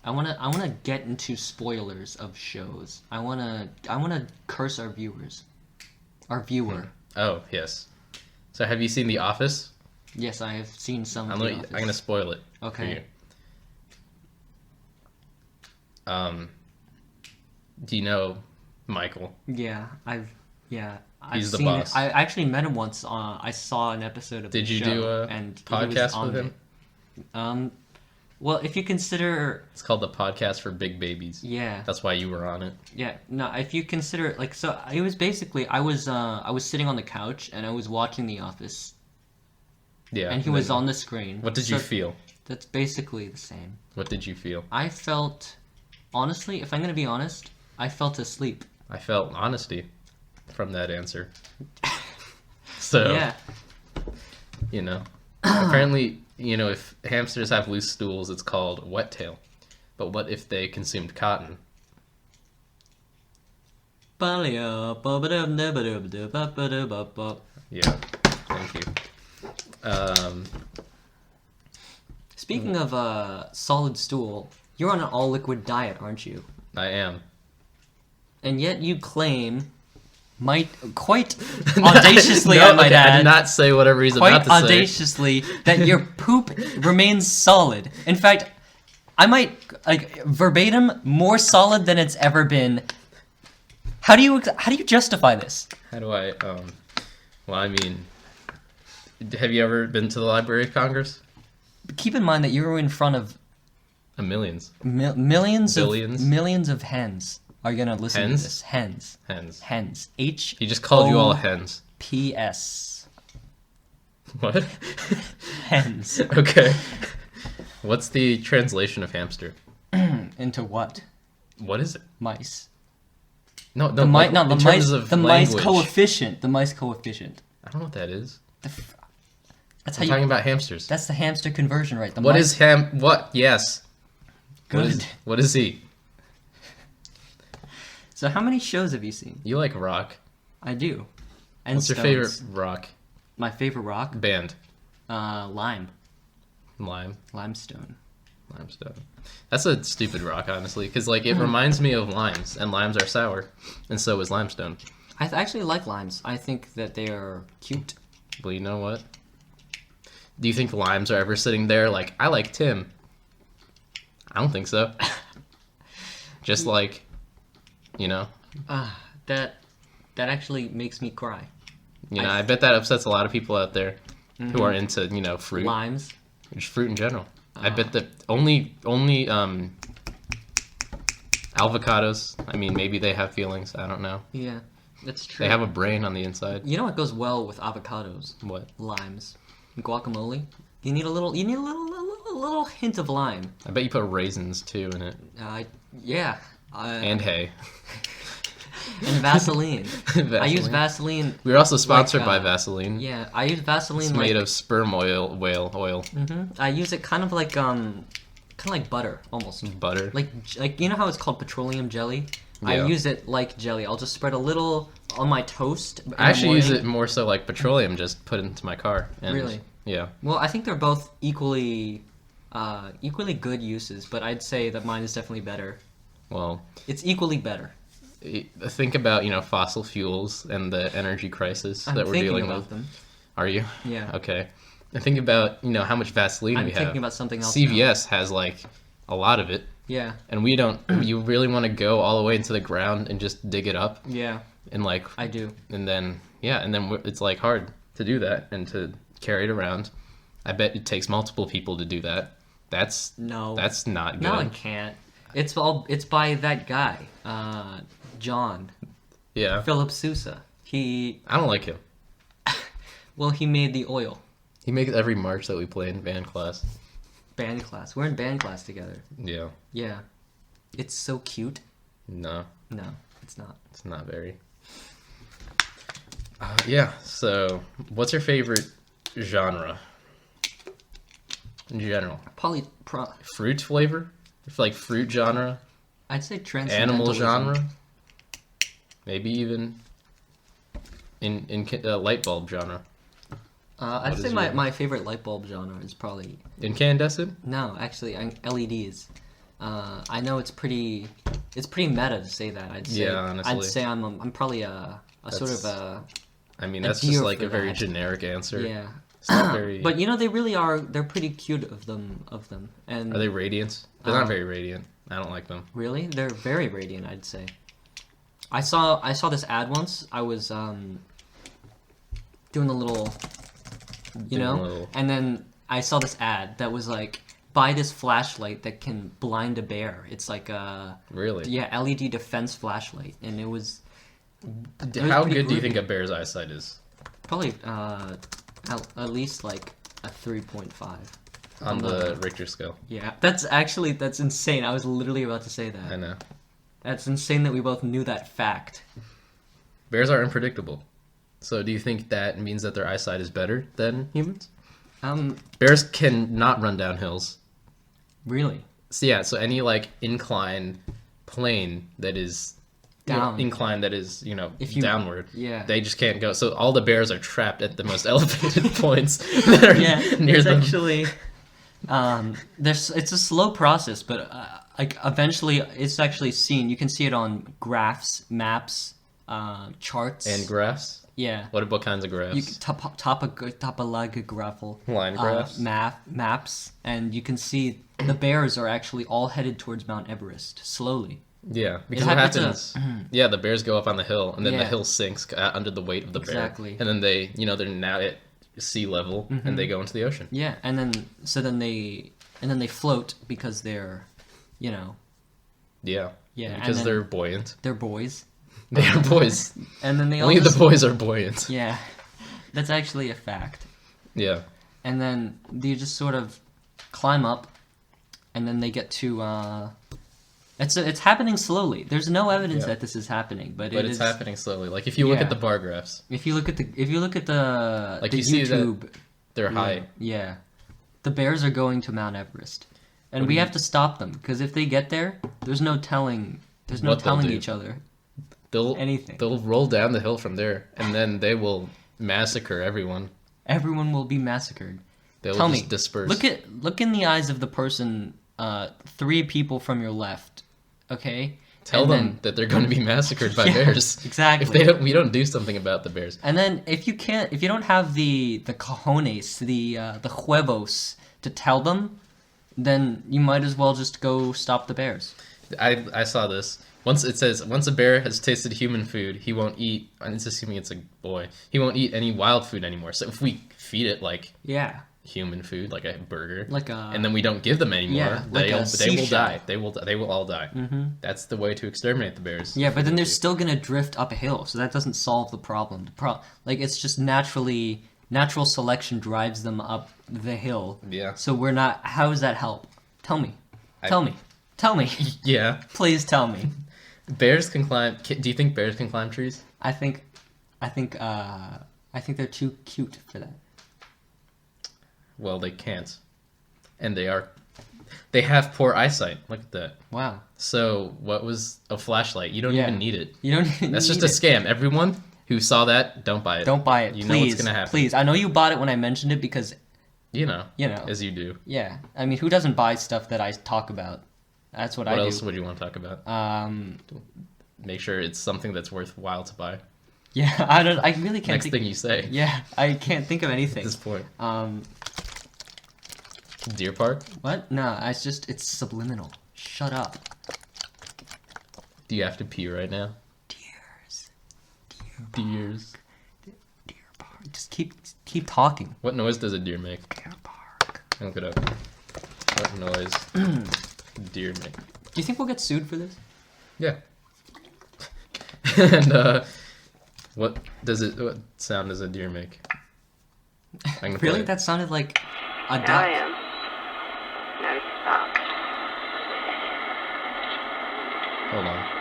I wanna get into spoilers of shows. I wanna curse our viewers. Our viewer. Oh, yes. So have you seen The Office? Yes, I have seen some. I'm of The gonna, Office. I'm gonna spoil it. Okay. For you. Do you know Michael? Yeah, I've He's the seen boss. It. I actually met him once. I saw an episode of. Did the you show, do a and he podcast was on with him? it. Well, if you consider, It's called the Podcast for Big Babies. yeah, That's why you were on it. yeah, no, if you consider, like, so it was basically I was sitting on the couch and I was watching The Office, Yeah. and he was on the screen. What did you feel? That's basically the same. What did you feel? I felt, honestly, if I'm gonna be honest, I felt asleep. I felt honesty from that answer. So, Yeah. you know, apparently, you know, if hamsters have loose stools, it's called wet tail. But what if they consumed cotton? Yeah, Yeah, thank you. speaking of solid stool, you're on an all liquid diet, aren't you? I am. And yet you claim, quite audaciously, I might okay, I add, did not say whatever he's quite about to say. audaciously, that your poop remains solid. In fact, I might, like, verbatim, more solid than it's ever been. How do you justify this? How do I, well, I mean, have you ever been to the Library of Congress? Keep in mind that you're in front of Millions. millions Billions? of hens are gonna listen Hens? to this. Hens. Hens. H. He just called you all hens. P.S. What? Hens. Okay. What's the translation of hamster? Into what? What is it? Mice. No, The mice. No, the in mice. terms of The mice language. coefficient. The mice coefficient. I don't know what that is. That's how I'm you. talking about hamsters. That's the hamster conversion rate. The What mice, is what? Yes. Good. What is he? So how many shows have you seen? You like rock. I do. And What's your stones. favorite rock My favorite rock? band? Limestone. Limestone. That's a stupid rock, honestly, because like it reminds me of limes, and limes are sour, and so is limestone. I actually like limes. I think that they are cute. Well, you know what? Do you think limes are ever sitting there like, I like Tim? I don't think so. Just like, you know, That actually makes me cry. you know, I bet that upsets a lot of people out there who are into, you know, fruit, Limes. just fruit in general. I bet that only avocados. I mean, maybe they have feelings. I don't know. Yeah, that's true. They have a brain on the inside. You know what goes well with avocados? What? Limes. Guacamole. You need a little hint of lime. I bet you put raisins too in it, Yeah. and hay. And Vaseline. I use Vaseline. Vaseline. We're also sponsored by Like, Vaseline. Yeah, I use Vaseline. It's made of sperm oil, whale oil, I use it kind of like butter almost. butter. Like you know how it's called petroleum jelly? I Yeah. use it like jelly. I'll just spread a little on my toast. in I the actually use morning. it more so like petroleum, just put it into my car. And, Really? Yeah. Well, I think they're both equally good uses, but I'd say that mine is definitely better. Well, It's equally better. think about, you know, fossil fuels and the energy crisis I'm that we're thinking dealing about with. them. Are you? Yeah. Okay. And think about, how much Vaseline I'm we have. thinking about something else. CVS has like a lot of it. Yeah. And we don't. You really want to go all the way into the ground and just dig it up? Yeah. And like I do. And then it's like hard to do that and to carry it around. I bet it takes multiple people to do that. That's not good. No, it can't. It's by that guy, John. Yeah. Philip Sousa. I don't like him. Well, he made the oil. He makes every march that we play in band class. Band class. We're in band class together. Yeah. Yeah. It's so cute. No. No, it's not. It's not very. Yeah. So, what's your favorite genre? In general. Fruit flavor? Like fruit genre? I'd say transcendentalism. Animal genre? Maybe even in light bulb genre. I'd say my favorite light bulb genre is probably... Incandescent? No, actually, LEDs. I know it's pretty meta to say that. I'd say, yeah, honestly. I'd say I'm probably a sort of a... I mean, that's just like a very generic answer. Yeah. It's not very... But they really are. They're pretty cute of them. And are they radiant? They're not very radiant. I don't like them. Really, they're very radiant. I'd say. I saw this ad once. I was doing a little, and then I saw this ad that was like, buy this flashlight that can blind a bear. It's like a LED defense flashlight, and it was. How good do you think a bear's eyesight is? Probably at least like a 3.5 on the Richter scale. Yeah, that's insane. I was literally about to say that. I know. That's insane that we both knew that fact. Bears are unpredictable. So do you think that means that their eyesight is better than humans? Bears can not run down hills. Really? So yeah, so any like inclined plane that is incline that is downward, they just can't go. So all the bears are trapped at the most elevated points that are near them. Actually it's a slow process, but like eventually it's actually seen. You can see it on graphs, maps, charts, and graphs. Yeah. What kinds of graphs? You can topographical line graphs, maps, and you can see the bears are actually all headed towards Mount Everest slowly. Yeah, because what happens? The bears go up on the hill, and then the hill sinks under the weight of the bear, and then they, they're now at sea level, and they go into the ocean. Yeah, and then they float because they're, Yeah, because they're buoyant. They're boys. They are boys. And then only the boys are buoyant. Yeah, that's actually a fact. Yeah. And then you just sort of climb up, and then they get to. It's happening slowly. There's no evidence that this is happening, but it's happening slowly. Like if you look at the bar graphs. If you look at the like the you YouTube, see that they're high. Yeah, the bears are going to Mount Everest, and we have to stop them because if they get there, there's no telling each other. They'll roll down the hill from there, and then they will massacre everyone. Everyone will be massacred. They'll just disperse. Look in the eyes of the person. 3 people from your left. Okay. Tell them that they're going to be massacred by bears. Exactly. If we don't do something about the bears. And then if you don't have the cojones, the huevos to tell them, then you might as well just go stop the bears. I saw this. Once a bear has tasted human food, he won't eat. I'm assuming it's a boy. He won't eat any wild food anymore. So if we feed it human food, like a burger, and then we don't give them anymore, they will die. They will all die. Mm-hmm. That's the way to exterminate the bears. Yeah, but then they're still gonna drift up a hill, so that doesn't solve the problem. It's just natural selection drives them up the hill. Yeah. So we're not. How does that help? Tell me. Tell me. Yeah. Please tell me. Bears can climb. Do you think bears can climb trees? I think they're too cute for that. Well, they can't, and they have poor eyesight. Look at that. Wow. So what was a flashlight? You don't even need it. You don't. That's just a scam. Everyone who saw that, don't buy it. Don't buy it. You know what's gonna happen. Please, I know you bought it when I mentioned it because. You know, as you do. Yeah, I mean, who doesn't buy stuff that I talk about? That's what I do. What else would you want to talk about? Make sure it's something that's worthwhile to buy. Yeah, I really can't. Next thing you say. Yeah, I can't think of anything At this point. Deer Park? What? No, it's subliminal. Shut up. Do you have to pee right now? Deers. Deer park. Just keep talking. What noise does a deer make? Deer park. Look it up. What noise deer make? Do you think we'll get sued for this? Yeah. And what sound does a deer make? Really? That sounded like a duck. I am. No, stop. Hold on.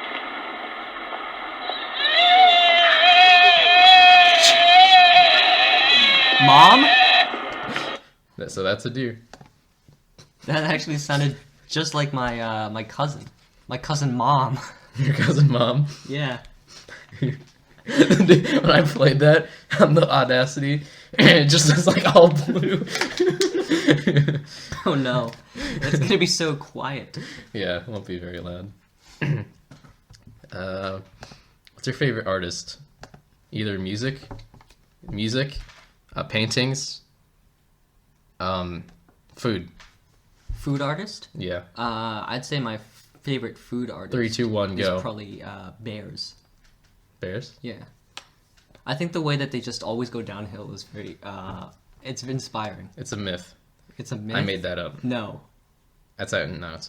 Mom? So that's a deer. That actually sounded just like my cousin. My cousin Mom. Your cousin Mom? Yeah. When I played that on the Audacity, it just was like all blue. Oh no. That's gonna be so quiet. Yeah, it won't be very loud. What's your favorite artist? Either music, paintings, food. Food artist? Yeah. I'd say my favorite food artist 3, 2, 1, go. is probably bears. Bears? Yeah. I think the way that they just always go downhill is very it's inspiring. It's a myth. It's a myth. I made that up. No. No, it's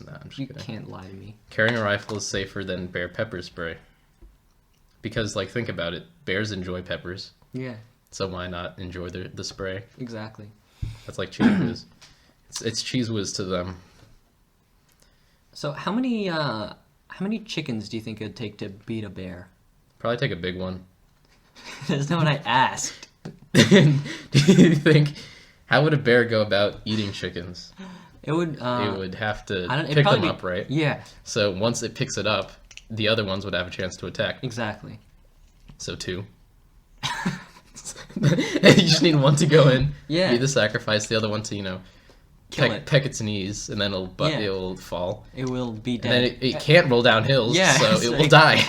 not. I'm just You kidding. can't lie to me. Carrying a rifle is safer than bear pepper spray. Because, like, think about it. Bears enjoy peppers. Yeah, So why not enjoy the spray? exactly. That's like Cheese Whiz. It's Cheese Whiz to them. So how many chickens do you think it'd take to beat a bear? Probably take a big one. That's not what I asked. Do you think... How would a bear go about eating chickens? It would It would have to it'd pick probably them be- up, right? Yeah, So once it picks it up, the other ones would have a chance to attack. exactly. So 2. You just need one to go in, Yeah. be the sacrifice, the other one to, Kill it. peck its knees, and then it'll fall. It will be And dead. then it can't roll down hills, Yeah, so it's it will like- die.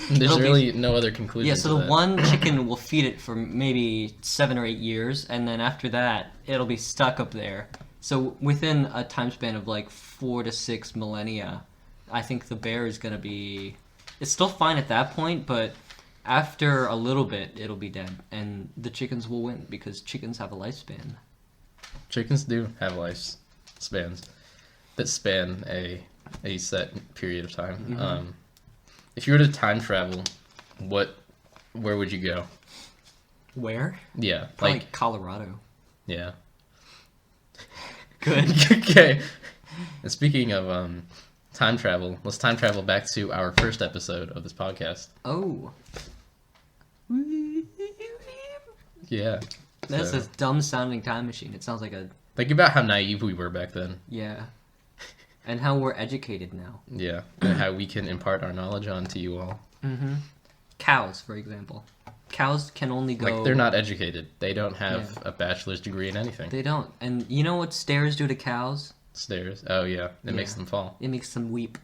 There's It'll be- really no other conclusion Yeah, to so the that. one chicken will feed it for maybe 7 or 8 years, and then after that, it'll be stuck up there. So within a time span of like 4 to 6 millennia, I think the bear is gonna be. It's still fine at that point, but after a little bit, it'll be dead, and the chickens will win because chickens have a lifespan. Chickens do have lifespans that span a set period of time. Mm-hmm. If you were to time travel, where would you go? Where? Yeah, Probably like Colorado. yeah. Good. Okay. And speaking of time travel, let's time travel back to our first episode of this podcast. Oh. Yeah. That's So, a dumb sounding time machine. It sounds like a. think about how naive we were back then. Yeah. And how we're educated now. Yeah. And how we can impart our knowledge onto you all. Mm-hmm. Cows, for example. Cows can only go. Like, they're not educated. They don't have Yeah. a bachelor's degree in anything. They don't. And you know what stairs do to cows? Stairs. Oh, yeah. It makes Yeah. them fall. It makes them weep.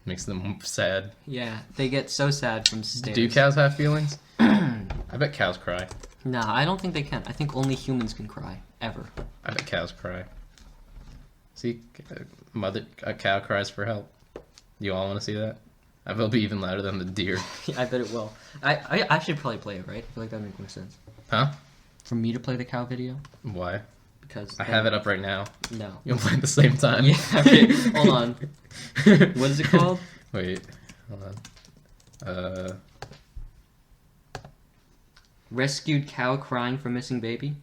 Makes them sad. Yeah, they get so sad from stairs. Do cows have feelings? I bet cows cry. No, I don't think they can. I think only humans can cry. Ever. I bet cows cry. See, a cow cries for help. You all want to see that? I bet it'll be even louder than the deer. I bet it will. I should probably play it, right? I feel like that would make more sense. Huh? For me to play the cow video? Why? Because. I have it up right now. No. You'll play at the same time. Yeah, okay. Hold on. What is it called? Wait, hold on. Rescued cow crying for missing baby?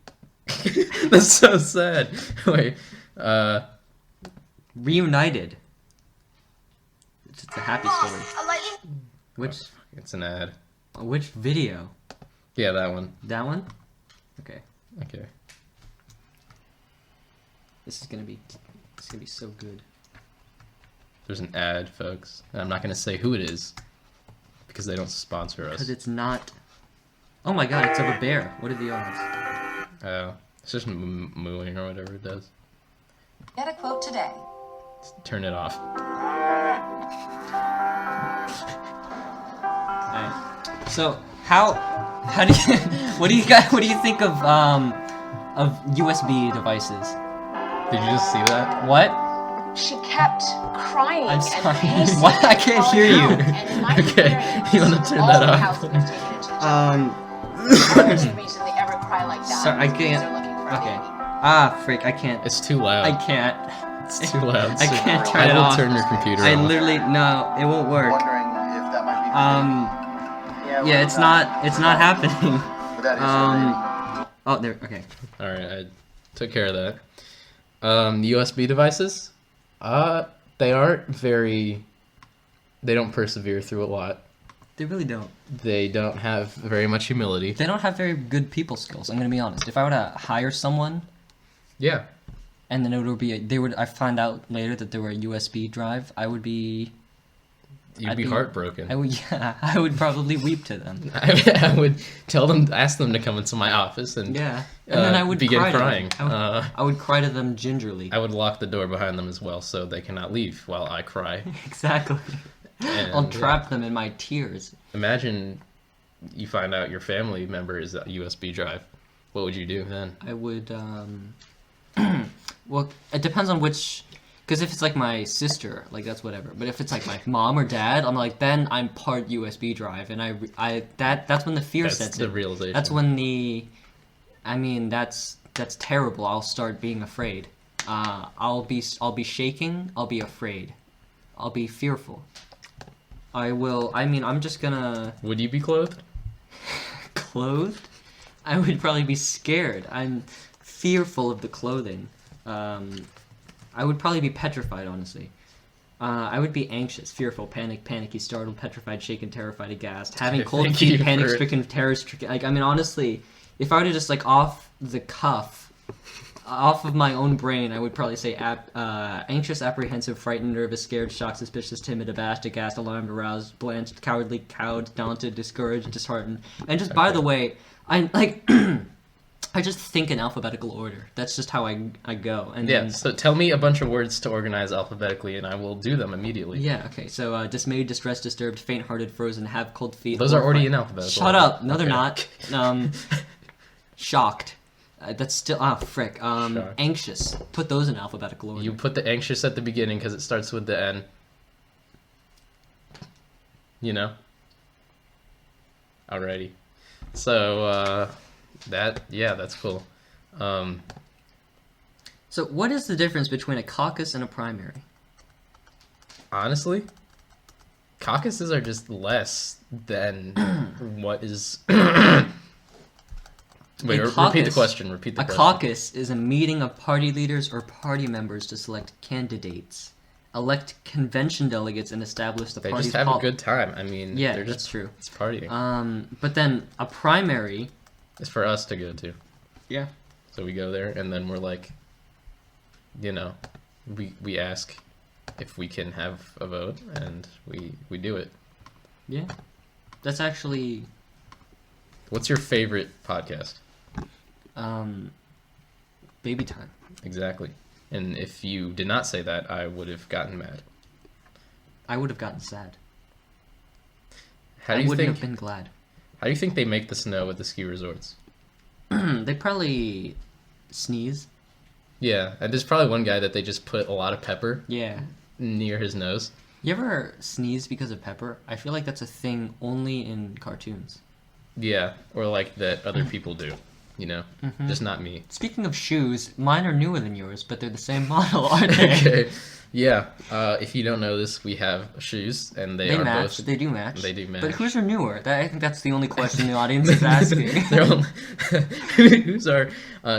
That's so sad. Wait, Reunited. It's a happy story. it's an ad. Which video? Yeah, that one. That one? Okay. Okay. This is gonna be so good. There's an ad, folks. And I'm not going to say who it is because they don't sponsor Because us. it's not. Oh my god, it's of a bear. What are the odds? It's just mooing or whatever it does. Get a quote today. Turn it off. Alright. So, how How do you? What do you got? What do you think of USB devices? Did you just see that? What? She kept crying. I'm and sorry. pacing What? I can't and hear you. falling out. And in my Okay, experience, you wanna turn all that the off? cows that have taken it to the jungle, the only reason they ever cry like that So I is because can't. they're looking for a Okay. baby. Ah, freak! I can't. It's too loud. I can't. It's too loud. I can't turn I it will off. turn your computer I off. literally no. It won't work. Wondering if that might be Yeah, it's not. It's not happening. But that is her baby. Oh, there. Okay. All right, I took care of that. USB devices, they aren't very. They don't persevere through a lot. They really don't. They don't have very much humility. They don't have very good people skills. I'm gonna be honest. If I were to hire someone, Yeah. and then it would be they would. I find out later that they were a USB drive. I would be. You'd I'd be be- heartbroken. I would. Yeah. I would probably weep to them. I would ask them to come into my office and Yeah. And then I would begin cry to them. crying. I would cry to them gingerly. I would lock the door behind them as well, so they cannot leave while I cry. Exactly. And, I'll trap them in my tears. Imagine you find out your family member is a USB drive. What would you do then? I would. Well, it depends on which. Because if it's like my sister, like that's whatever. But if it's like my mom or dad, I'm like, then I'm part USB drive, and that's when the fear That's sets the in. realization. That's when that's terrible. I'll start being afraid. I'll be shaking. I'll be afraid. I'll be fearful. I will. I mean, I'm just gonna Would you be clothed? clothed. I would probably be scared. I'm fearful of the clothing. I would probably be petrified, honestly. I would be anxious, fearful, panicky, startled, petrified, shaken, terrified, aghast, having cold Thank feet, you for- panic-stricken, terror-stricken. Like, I mean, honestly, if I were to just like off the cuff, off of my own brain, I would probably say anxious, apprehensive, frightened, nervous, scared, shocked, suspicious, timid, abashed, aghast, alarmed, aroused, blanched, cowardly, cowed, daunted, discouraged, disheartened. And just by the way, I like. I just think in alphabetical order. That's just how I go. And Yeah, then, so tell me a bunch of words to organize alphabetically, and I will do them immediately. yeah. Okay. So dismayed, distressed, disturbed, faint-hearted, frozen, have cold feet. Those are already in horrified. alphabetical Shut order. up. No, they're Okay. not. Shocked. That's still frick. Shocked. Anxious. Put those in alphabetical order. You put the anxious at the beginning because it starts with the N. You know? Alrighty. So, that's cool. So what is the difference between a caucus and a primary? Honestly, caucuses are just less than what is. Wait, repeat the question. Repeat the A question. caucus is a meeting of party leaders or party members to select candidates, elect convention delegates, and establish the They party's just have a pol- good time. I mean, Yeah, they're that's just true. It's partying. But then a primary. It's for us to go to. Yeah. So we go there, and then we're like, we ask if we can have a vote, and we do it. Yeah. That's actually What's your favorite podcast? baby time. Exactly. And if you did not say that, I would have gotten mad. I would have gotten sad. How do I you wouldn't think? have been glad. How do you think they make the snow at the ski resorts? They probably sneeze. Yeah, and there's probably one guy that they just put a lot of pepper Yeah. near his nose. You ever sneeze because of pepper? I feel like that's a thing only in cartoons. Yeah, or like that other people do, Mm-hmm. just not me. Speaking of shoes, mine are newer than yours, but they're the same model, aren't they? Okay, yeah. If you don't know this, we have shoes, and they They are match. both. They do match. They do match. But whose are newer? I think that's the only question the audience is asking. They're all- whose are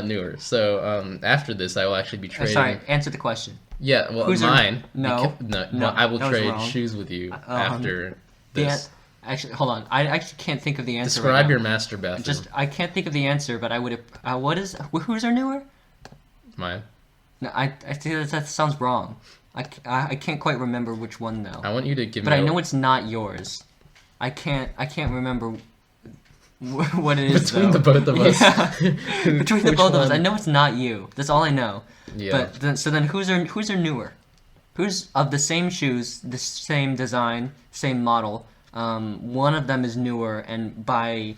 newer? So after this, I will actually be Oh, trading. sorry, answer the question. Yeah, well, Whose are- mine. No, no, I will that was trade wrong. shoes with you after The this. actually, hold on. I actually can't think of the answer. Describe right your now. master bathroom. I can't think of the answer, but I would have. Whose are newer? Mine. No, I think that sounds wrong. I can't quite remember which one though. I want you to give But me. I know it's not yours. I can't remember what it is Between though. the both of us. Yeah. Between the Which both of us, I one? know it's not you. That's all I know. Yeah. But then whose are newer? Who's of the same shoes, the same design, same model? One of them is newer, and by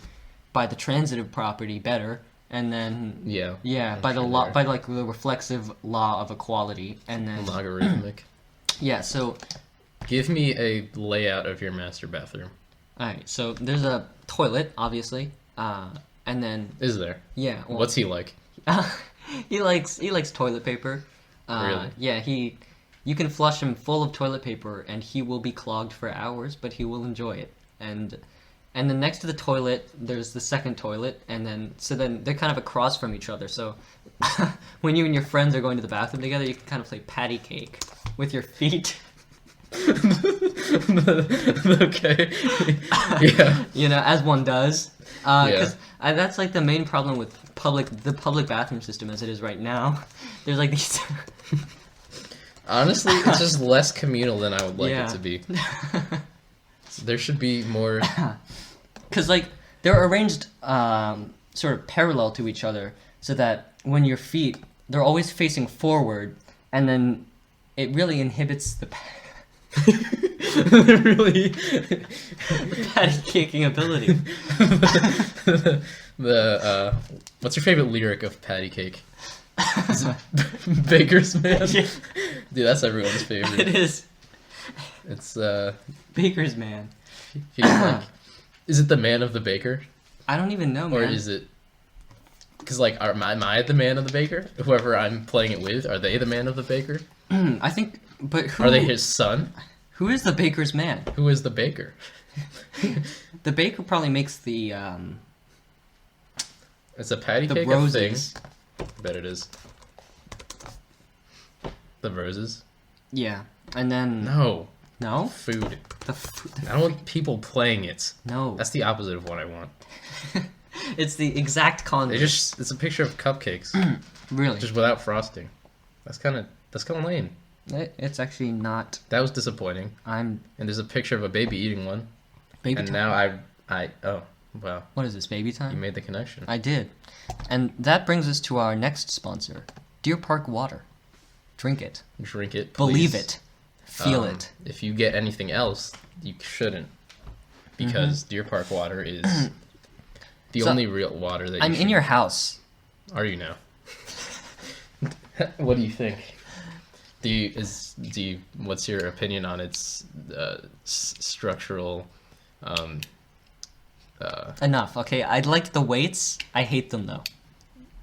by the transitive property better, and then Yeah. by the sure law, there. by like the reflexive law of equality, and then Logarithmic. yeah. So Give me a layout of your master bathroom. all right, so there's a toilet, obviously, and then Is there? yeah. Well, What's he like? he likes toilet paper. Really? Yeah, you can flush him full of toilet paper and he will be clogged for hours, but he will enjoy it. And then next to the toilet, there's the second toilet, and then they're kind of across from each other. So when you and your friends are going to the bathroom together, you can kind of play patty cake with your feet. Okay. Yeah. You know, as one does. Yeah. Because that's like the main problem with the public bathroom system as it is right now. There's like these. Honestly, it's just less communal than I would like Yeah. it to be. There should be more. Because like they're arranged sort of parallel to each other, so that when your feet, they're always facing forward, and then it really inhibits the Really. patty caking ability. The what's your favorite lyric of Patty Cake? Is it Baker's Man? Yeah. Dude, that's everyone's It favorite. is It's Baker's Man. if you like, is it the man of the baker, I don't even know, man. or is it? Because like, am I the man of the baker? Whoever I'm playing it with, are they the man of the baker? I think, but who Are they his son? Who is the baker's man? Who is the baker? The baker probably makes the It's a patty cake of roses. things. I bet it is. The roses? Yeah, and then No. no Food. the I don't want people playing it. no. That's the opposite of what I want. It's the exact converse. It's a picture of cupcakes, Really, just without frosting. That's kind of lame. it's actually not. That was disappointing. I'm And there's a picture of a baby eating one. baby. And time. now oh, wow. What is this, baby You time? made the connection. I did, and that brings us to our next sponsor, Deer Park Water. Drink it, Drink it, believe please. it, feel it. If you get anything else, you shouldn't. Because Deer Park water is the So, only real water that you I'm in should- your house. Are you now? What do you think? What's your opinion on its structural Enough. Okay, I liked the weights. I hate them though.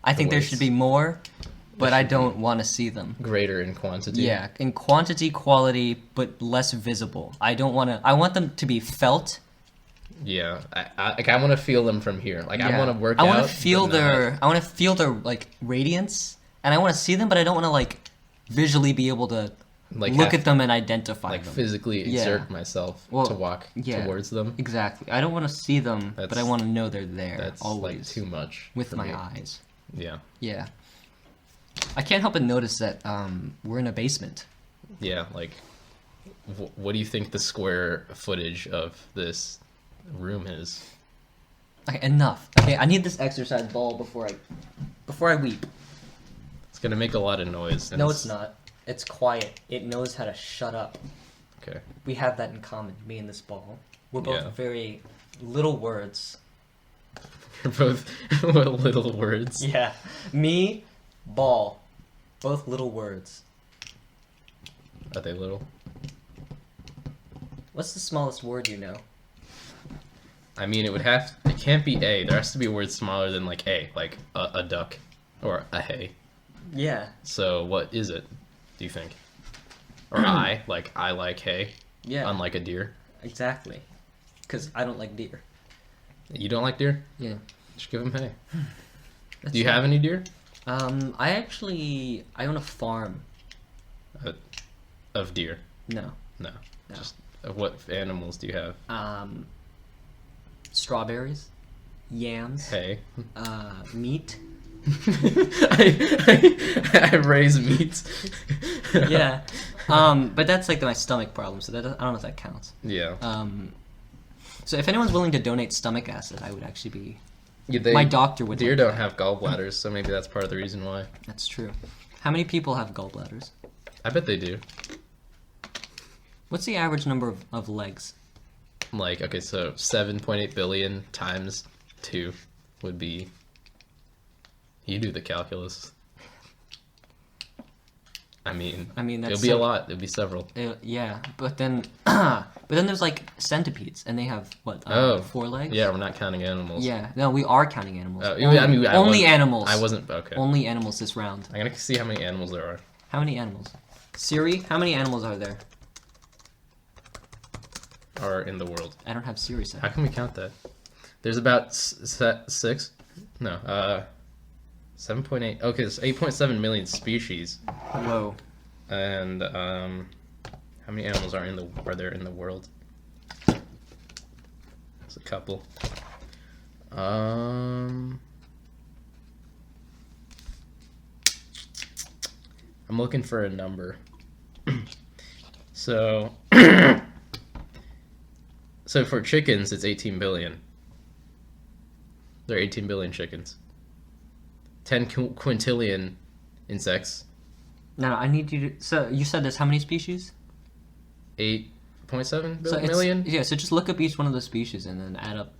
I think there weights. should be more, but I don't want to see them. greater in quantity? Yeah, in quantity, quality, but less visible. I don't want to. I want them to be felt. Yeah. I want to feel them from here. Like I Yeah. want to work I out. want to feel but not- their. I want to feel their like radiance, and I want to see them, but I don't want to like visually be able to like look have- at them and identify like them. physically Yeah. exert myself Well, to walk yeah. towards them. Exactly. I don't want to see them, but I That's- want to know they're there That's always like too much with for my me. eyes. Yeah. Yeah. I can't help but notice that we're in a basement. Yeah, like, what do you think the square footage of this room is? Okay, enough. Okay, I need this exercise ball before I weep. It's gonna make a lot of noise. and No, it's not. It's quiet. It knows how to shut up. Okay. We have that in common, me and this ball. We're both Yeah. very little words. You're both little words. Yeah. Me, ball. Both little words. Are they little? What's the smallest word you know? I mean, it can't be A. There has to be a word smaller than like A, like a duck or a hay. Yeah. So what is it, do you think? Or I like hay, Yeah. unlike a deer. Exactly. Because I don't like deer. You don't like deer? Yeah. Just give them hay. That's Do you have any deer? I own a farm. Of deer? No. No. No. Just what animals do you have? Strawberries, yams, Hay. meat. I raise meat. Yeah. But that's like my stomach problem, so I don't know if that counts. Yeah. So if anyone's willing to donate stomach acid, I would actually be. Yeah, My doctor would. Deer like don't that. have gallbladders, so maybe that's part of the reason why. That's true. How many people have gallbladders? I bet they do. What's the average number of legs? Like, okay, so 7.8 billion times 2 would be. You do the calculus. I mean that's it'll be a lot. It'll be several. Yeah, but then there's like centipedes, and they have what? 4 legs. Yeah, we're not counting animals. Yeah, no, we are counting animals. Only animals. I wasn't okay. Only animals this round. I'm gonna see how many animals there are. How many animals? Siri, how many animals are there? Are in the world. I don't have Siri set. How can we count that? There's about 6. No, 7.8. Okay, there's 8.7 million species. Whoa. And how many animals are there in the world? There's a couple. I'm looking for a number. So so for chickens, it's 18 billion. There are 18 billion chickens. 10 quintillion insects. No, I need you to. So you said there's how many species? 8.7 So million? Yeah, so just look up each one of those species and then add up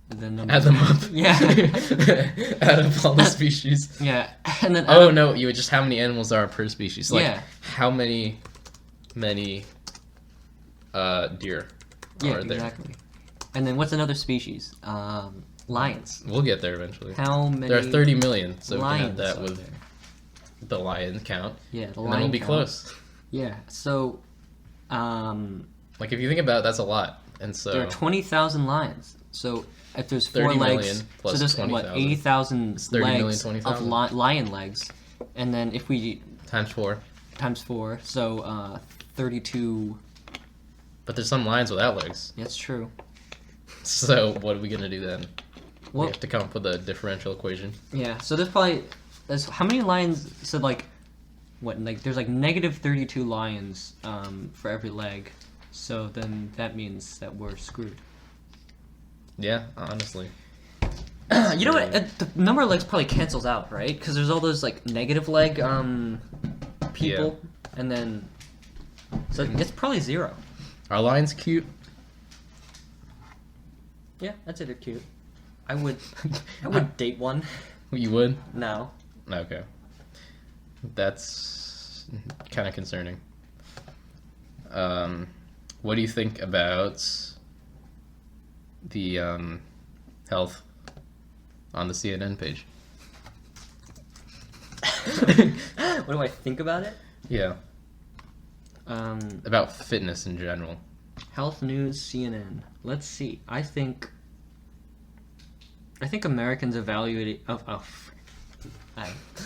the number. Add them up. Yeah. Add up all the species. Yeah, and then. Oh no! You just how many animals are per species? Like Yeah. how many deer are there? Exactly. And then what's another species? Lions. We'll get there eventually. How many? There are 30 million, so we can lions add that are with there? the lion count. Yeah, the and lion then we'll be count. close. Yeah. So, Like if you think about it, that's a lot, and so there are 20,000 lions. So if there's 4 30 legs, million plus so there's 20,000. 80,000 30 million, legs 20,000. of lion legs, and then if we times 4. times 4, so 32. But there's some lions without legs. That's true. So what are we gonna do then? We Well, have to come up with a differential equation. yeah. So there's how many lions? So like, what? Like there's like negative 32 lions for every leg. So then that means that we're screwed. Yeah, honestly. You know what? The number of legs probably cancels out, right? Because there's all those like negative leg people, and then so it's probably 0. Are lions cute? Yeah, I'd say they're cute. I would date one. You would? No. Okay. That's kind of concerning. What do you think about the health on the CNN page? What do I think about it? Yeah, about fitness in general. Health news, CNN. Let's see. I think Americans evaluate it.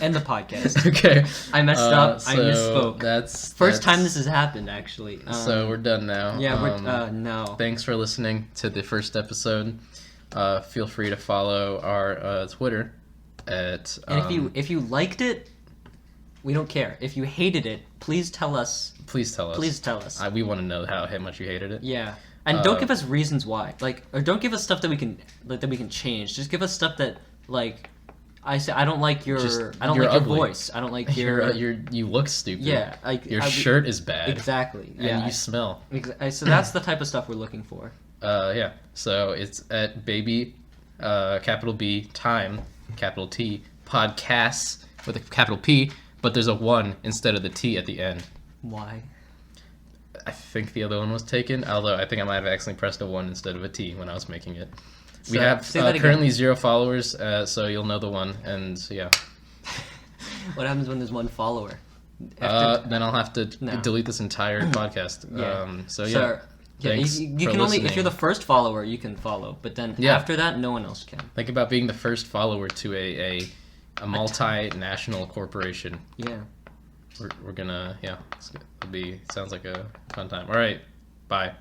End the podcast. Okay. I messed up. I so misspoke. That's First time this has happened, actually. So we're done now. Yeah, we're no. Thanks for listening to the first episode. Feel free to follow our Twitter at. And if you liked it, we don't care. If you hated it, please tell us. Please tell us. Please tell us. We want to know how much you hated it. Yeah, and don't give us reasons why. Like, or don't give us stuff that we can change. Just give us stuff that like. I don't like your. I don't like ugly. your voice. I don't like your. You look stupid. Yeah, your shirt is bad. Exactly. And Yeah. you smell. So that's the type of stuff we're looking for. Yeah. So it's at baby, capital B, time, capital T, podcasts with a capital P, but there's a 1 instead of the T at the end. Why? I think the other one was taken, although I think I might have accidentally pressed a 1 instead of a T when I was making it. We have currently 0 followers, so you'll know the one, and yeah. What happens when there's 1 follower? Then I'll have to delete this entire podcast. Yeah. So yeah. Thanks you for can only listening. if you're the first follower you can follow, but then after that no one else can. Think about being the first follower to a multinational corporation. Yeah. We're gonna sounds like a fun time. All right, bye.